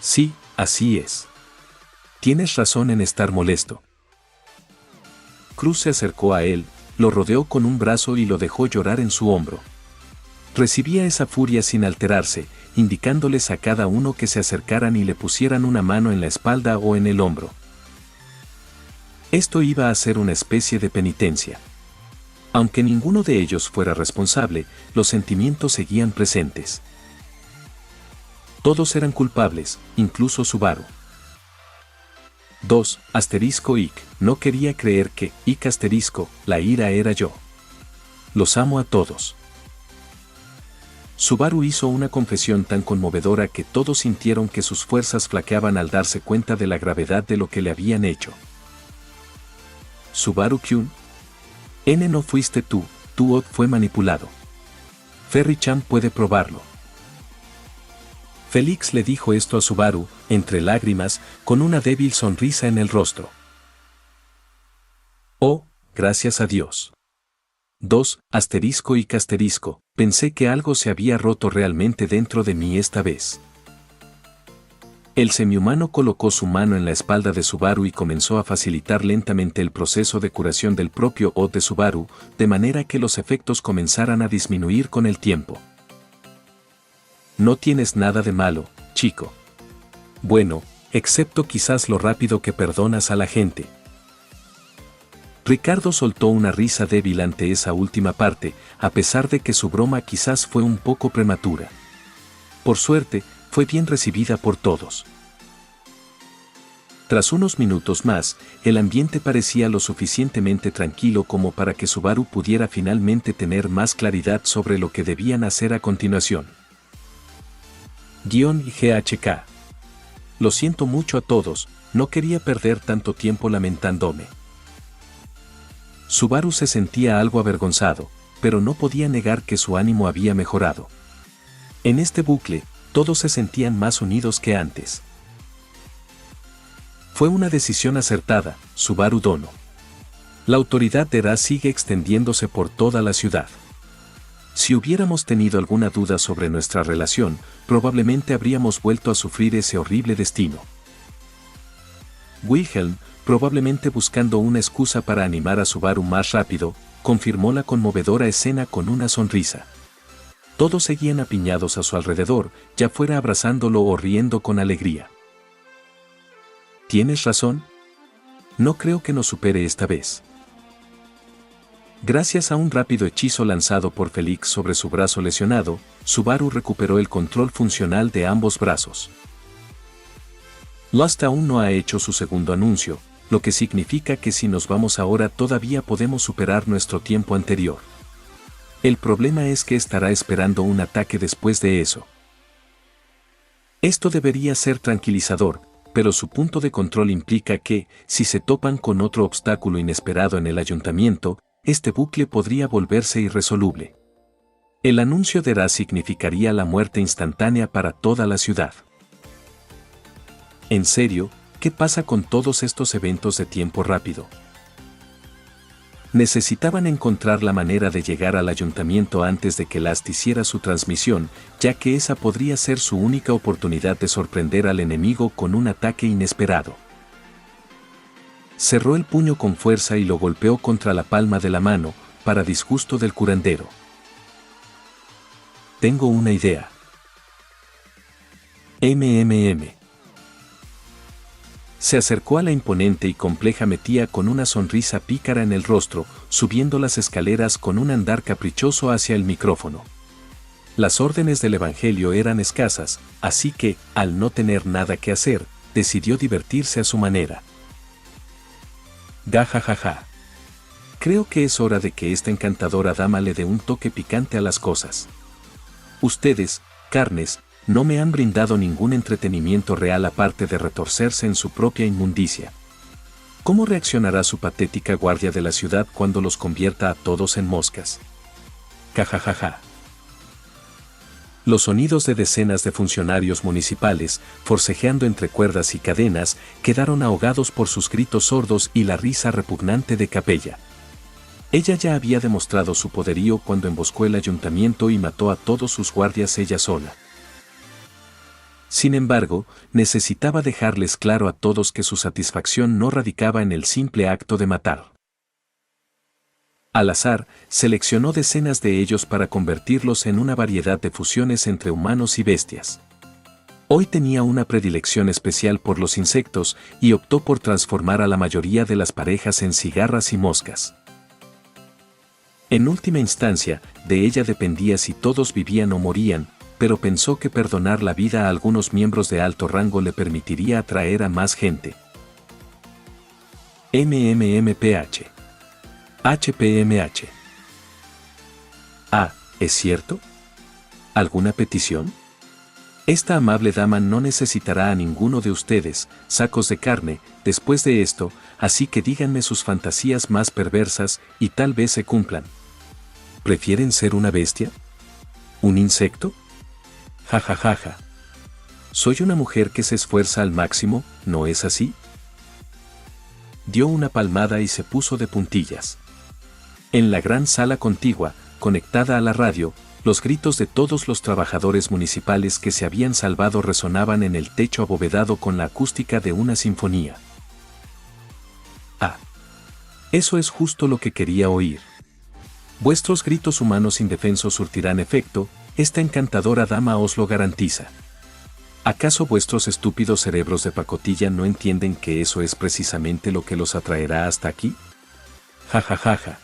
Sí, así es. Tienes razón en estar molesto. Cruz se acercó a él, lo rodeó con un brazo y lo dejó llorar en su hombro. Recibía esa furia sin alterarse, indicándoles a cada uno que se acercaran y le pusieran una mano en la espalda o en el hombro. Esto iba a ser una especie de penitencia. Aunque ninguno de ellos fuera responsable, los sentimientos seguían presentes. Todos eran culpables, incluso Subaru. 2. Ick. No quería creer que, la ira era yo. Los amo a todos. Subaru hizo una confesión tan conmovedora que todos sintieron que sus fuerzas flaqueaban al darse cuenta de la gravedad de lo que le habían hecho. Subaru-kun. No fuiste tú, Odd fue manipulado. Ferry-chan puede probarlo. Félix le dijo esto a Subaru, entre lágrimas, con una débil sonrisa en el rostro. Oh, gracias a Dios. 2. Pensé que algo se había roto realmente dentro de mí esta vez. El semihumano colocó su mano en la espalda de Subaru y comenzó a facilitar lentamente el proceso de curación del propio Odd de Subaru, de manera que los efectos comenzaran a disminuir con el tiempo. No tienes nada de malo, chico. Bueno, excepto quizás lo rápido que perdonas a la gente. Ricardo soltó una risa débil ante esa última parte, a pesar de que su broma quizás fue un poco prematura. Por suerte, fue bien recibida por todos. Tras unos minutos más, el ambiente parecía lo suficientemente tranquilo como para que Subaru pudiera finalmente tener más claridad sobre lo que debían hacer a continuación. GHK. Lo siento mucho a todos, no quería perder tanto tiempo lamentándome. Subaru se sentía algo avergonzado, pero no podía negar que su ánimo había mejorado. En este bucle, todos se sentían más unidos que antes. Fue una decisión acertada, Subaru Dono. La autoridad de Ra sigue extendiéndose por toda la ciudad. Si hubiéramos tenido alguna duda sobre nuestra relación, probablemente habríamos vuelto a sufrir ese horrible destino. Wilhelm, probablemente buscando una excusa para animar a Subaru más rápido, confirmó la conmovedora escena con una sonrisa. Todos seguían apiñados a su alrededor, ya fuera abrazándolo o riendo con alegría. ¿Tienes razón? No creo que nos supere esta vez. Gracias a un rápido hechizo lanzado por Félix sobre su brazo lesionado, Subaru recuperó el control funcional de ambos brazos. Lost aún no ha hecho su segundo anuncio, lo que significa que si nos vamos ahora todavía podemos superar nuestro tiempo anterior. El problema es que estará esperando un ataque después de eso. Esto debería ser tranquilizador, pero su punto de control implica que, si se topan con otro obstáculo inesperado en el ayuntamiento, este bucle podría volverse irresoluble. El anuncio de Ra significaría la muerte instantánea para toda la ciudad. En serio, ¿qué pasa con todos estos eventos de tiempo rápido? Necesitaban encontrar la manera de llegar al ayuntamiento antes de que Last hiciera su transmisión, ya que esa podría ser su única oportunidad de sorprender al enemigo con un ataque inesperado. Cerró el puño con fuerza y lo golpeó contra la palma de la mano, para disgusto del curandero. Tengo una idea. Se acercó a la imponente y compleja Metía con una sonrisa pícara en el rostro, subiendo las escaleras con un andar caprichoso hacia el micrófono. Las órdenes del Evangelio eran escasas, así que, al no tener nada que hacer, decidió divertirse a su manera. Gajajaja. Creo que es hora de que esta encantadora dama le dé un toque picante a las cosas. Ustedes, carnes, no me han brindado ningún entretenimiento real aparte de retorcerse en su propia inmundicia. ¿Cómo reaccionará su patética guardia de la ciudad cuando los convierta a todos en moscas? Cajajaja. Los sonidos de decenas de funcionarios municipales, forcejeando entre cuerdas y cadenas, quedaron ahogados por sus gritos sordos y la risa repugnante de Capella. Ella ya había demostrado su poderío cuando emboscó el ayuntamiento y mató a todos sus guardias ella sola. Sin embargo, necesitaba dejarles claro a todos que su satisfacción no radicaba en el simple acto de matar. Al azar, seleccionó decenas de ellos para convertirlos en una variedad de fusiones entre humanos y bestias. Hoy tenía una predilección especial por los insectos y optó por transformar a la mayoría de las parejas en cigarras y moscas. En última instancia, de ella dependía si todos vivían o morían, pero pensó que perdonar la vida a algunos miembros de alto rango le permitiría atraer a más gente. MMMPH. HPMH. Ah, ¿es cierto? ¿Alguna petición? Esta amable dama no necesitará a ninguno de ustedes, sacos de carne, después de esto, así que díganme sus fantasías más perversas y tal vez se cumplan. ¿Prefieren ser una bestia? ¿Un insecto? Jajajaja. Soy una mujer que se esfuerza al máximo, ¿no es así? Dio una palmada y se puso de puntillas. En la gran sala contigua, conectada a la radio, los gritos de todos los trabajadores municipales que se habían salvado resonaban en el techo abovedado con la acústica de una sinfonía. Ah. Eso es justo lo que quería oír. Vuestros gritos humanos indefensos surtirán efecto, esta encantadora dama os lo garantiza. ¿Acaso vuestros estúpidos cerebros de pacotilla no entienden que eso es precisamente lo que los atraerá hasta aquí? Jajajaja.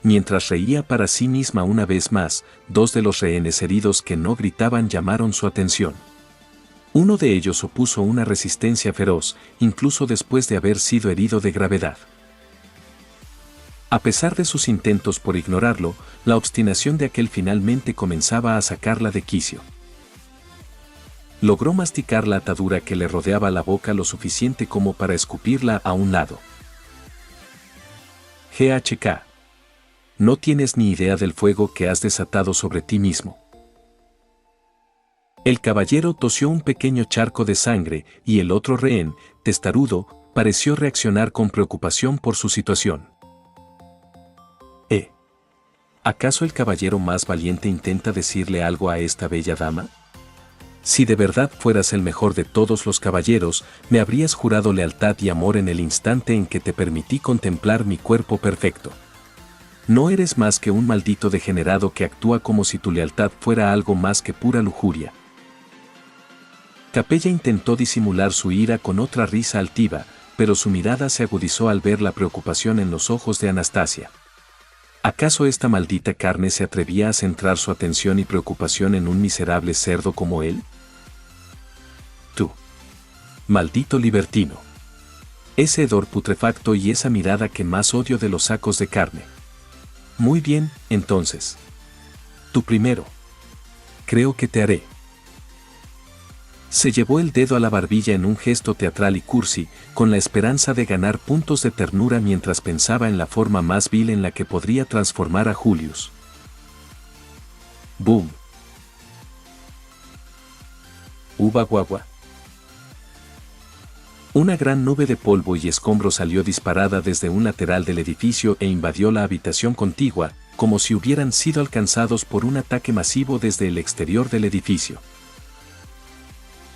Mientras reía para sí misma una vez más, dos de los rehenes heridos que no gritaban llamaron su atención. Uno de ellos opuso una resistencia feroz, incluso después de haber sido herido de gravedad. A pesar de sus intentos por ignorarlo, la obstinación de aquel finalmente comenzaba a sacarla de quicio. Logró masticar la atadura que le rodeaba la boca lo suficiente como para escupirla a un lado. GHK. No tienes ni idea del fuego que has desatado sobre ti mismo. El caballero tosió un pequeño charco de sangre y el otro rehén, testarudo, pareció reaccionar con preocupación por su situación. ¿Acaso el caballero más valiente intenta decirle algo a esta bella dama? Si de verdad fueras el mejor de todos los caballeros, me habrías jurado lealtad y amor en el instante en que te permití contemplar mi cuerpo perfecto. No eres más que un maldito degenerado que actúa como si tu lealtad fuera algo más que pura lujuria. Capella intentó disimular su ira con otra risa altiva, pero su mirada se agudizó al ver la preocupación en los ojos de Anastasia. ¿Acaso esta maldita carne se atrevía a centrar su atención y preocupación en un miserable cerdo como él? Tú. Maldito libertino. Ese hedor putrefacto y esa mirada que más odio de los sacos de carne. Muy bien, entonces. Tú primero. Creo que te haré. Se llevó el dedo a la barbilla en un gesto teatral y cursi, con la esperanza de ganar puntos de ternura mientras pensaba en la forma más vil en la que podría transformar a Julius. ¡Boom! Uba guagua. Una gran nube de polvo y escombros salió disparada desde un lateral del edificio e invadió la habitación contigua, como si hubieran sido alcanzados por un ataque masivo desde el exterior del edificio.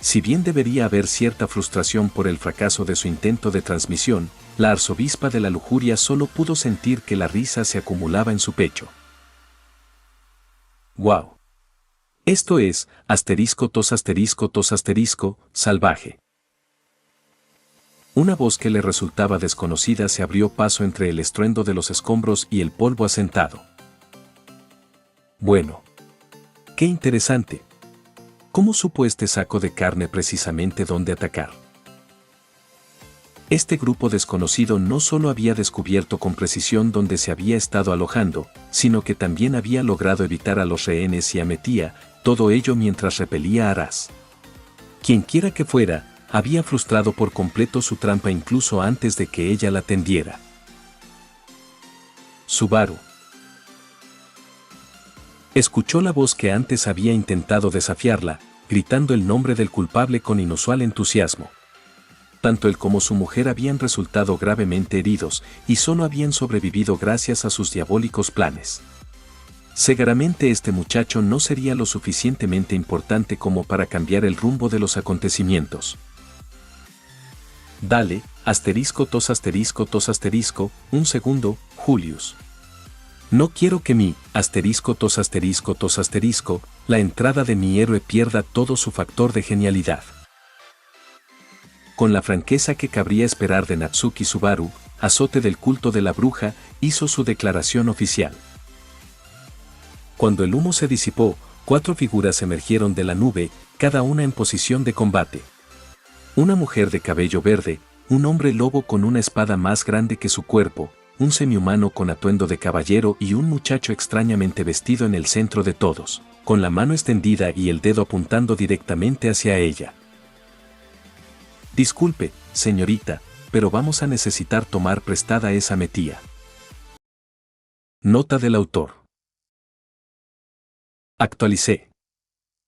Si bien debería haber cierta frustración por el fracaso de su intento de transmisión, la arzobispa de la lujuria solo pudo sentir que la risa se acumulaba en su pecho. ¡Wow! Esto es, *tos *, salvaje. Una voz que le resultaba desconocida se abrió paso entre el estruendo de los escombros y el polvo asentado. Bueno. ¡Qué interesante! ¿Cómo supo este saco de carne precisamente dónde atacar? Este grupo desconocido no solo había descubierto con precisión dónde se había estado alojando, sino que también había logrado evitar a los rehenes y a Metía, todo ello mientras repelía a Aras. Quienquiera que fuera, había frustrado por completo su trampa incluso antes de que ella la tendiera. Subaru. Escuchó la voz que antes había intentado desafiarla, gritando el nombre del culpable con inusual entusiasmo. Tanto él como su mujer habían resultado gravemente heridos y solo habían sobrevivido gracias a sus diabólicos planes. Seguramente este muchacho no sería lo suficientemente importante como para cambiar el rumbo de los acontecimientos. Dale, un segundo, Julius. No quiero que mi, la entrada de mi héroe pierda todo su factor de genialidad. Con la franqueza que cabría esperar de Natsuki Subaru, azote del culto de la bruja, hizo su declaración oficial. Cuando el humo se disipó, 4 figuras emergieron de la nube, cada una en posición de combate. Una mujer de cabello verde, un hombre lobo con una espada más grande que su cuerpo, un semihumano con atuendo de caballero y un muchacho extrañamente vestido en el centro de todos, con la mano extendida y el dedo apuntando directamente hacia ella. Disculpe, señorita, pero vamos a necesitar tomar prestada esa Metía. Nota del autor. Actualicé.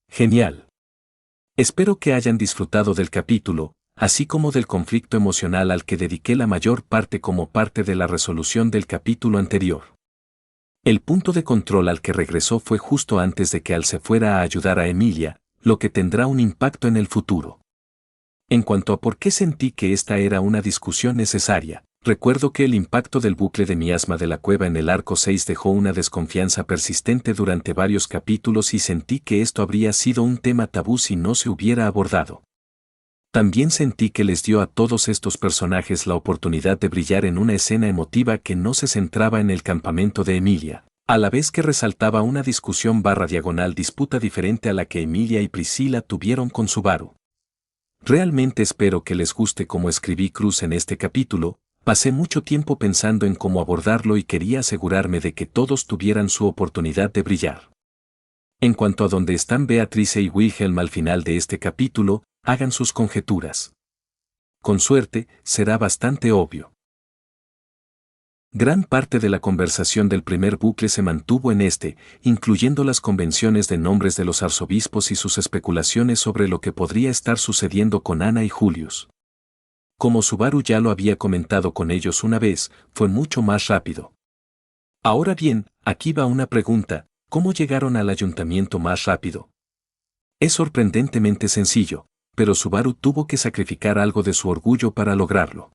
Genial. Espero que hayan disfrutado del capítulo, así como del conflicto emocional al que dediqué la mayor parte como parte de la resolución del capítulo anterior. El punto de control al que regresó fue justo antes de que Al se fuera a ayudar a Emilia, lo que tendrá un impacto en el futuro. En cuanto a por qué sentí que esta era una discusión necesaria, recuerdo que el impacto del bucle de miasma de la cueva en el arco 6 dejó una desconfianza persistente durante varios capítulos y sentí que esto habría sido un tema tabú si no se hubiera abordado. También sentí que les dio a todos estos personajes la oportunidad de brillar en una escena emotiva que no se centraba en el campamento de Emilia, a la vez que resaltaba una discusión/disputa diferente a la que Emilia y Priscila tuvieron con Subaru. Realmente espero que les guste cómo escribí Cruz en este capítulo, pasé mucho tiempo pensando en cómo abordarlo y quería asegurarme de que todos tuvieran su oportunidad de brillar. En cuanto a dónde están Beatrice y Wilhelm al final de este capítulo, hagan sus conjeturas. Con suerte, será bastante obvio. Gran parte de la conversación del primer bucle se mantuvo en este, incluyendo las convenciones de nombres de los arzobispos y sus especulaciones sobre lo que podría estar sucediendo con Ana y Julius. Como Subaru ya lo había comentado con ellos una vez, fue mucho más rápido. Ahora bien, aquí va una pregunta: ¿cómo llegaron al ayuntamiento más rápido? Es sorprendentemente sencillo, pero Subaru tuvo que sacrificar algo de su orgullo para lograrlo.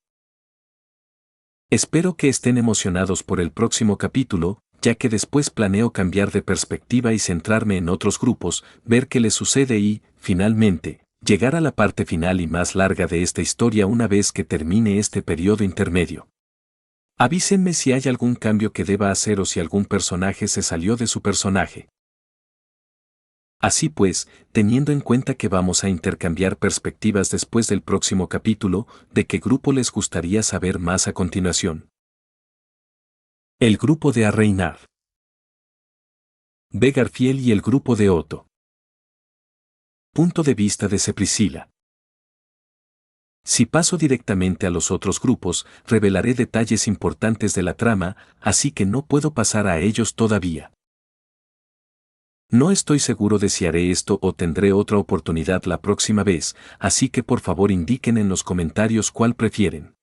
Espero que estén emocionados por el próximo capítulo, ya que después planeo cambiar de perspectiva y centrarme en otros grupos, ver qué les sucede y, finalmente, llegar a la parte final y más larga de esta historia una vez que termine este periodo intermedio. Avísenme si hay algún cambio que deba hacer o si algún personaje se salió de su personaje. Así pues, teniendo en cuenta que vamos a intercambiar perspectivas después del próximo capítulo, ¿de qué grupo les gustaría saber más a continuación? El grupo de Arreinar. B. Garfiel y el grupo de Otto. Punto de vista de C. Priscila. Si paso directamente a los otros grupos, revelaré detalles importantes de la trama, así que no puedo pasar a ellos todavía. No estoy seguro de si haré esto o tendré otra oportunidad la próxima vez, así que por favor indiquen en los comentarios cuál prefieren.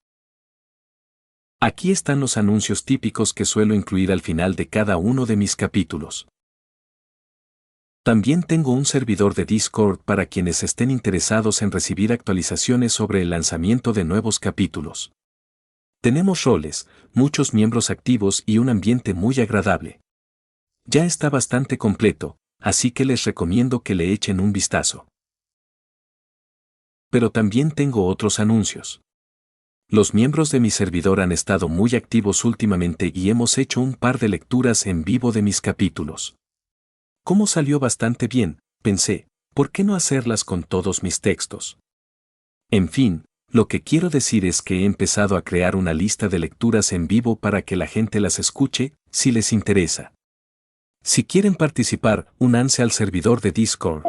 Aquí están los anuncios típicos que suelo incluir al final de cada uno de mis capítulos. También tengo un servidor de Discord para quienes estén interesados en recibir actualizaciones sobre el lanzamiento de nuevos capítulos. Tenemos roles, muchos miembros activos y un ambiente muy agradable. Ya está bastante completo, así que les recomiendo que le echen un vistazo. Pero también tengo otros anuncios. Los miembros de mi servidor han estado muy activos últimamente y hemos hecho un par de lecturas en vivo de mis capítulos. Como salió bastante bien, pensé, ¿por qué no hacerlas con todos mis textos? En fin, lo que quiero decir es que he empezado a crear una lista de lecturas en vivo para que la gente las escuche, si les interesa. Si quieren participar, únanse al servidor de Discord.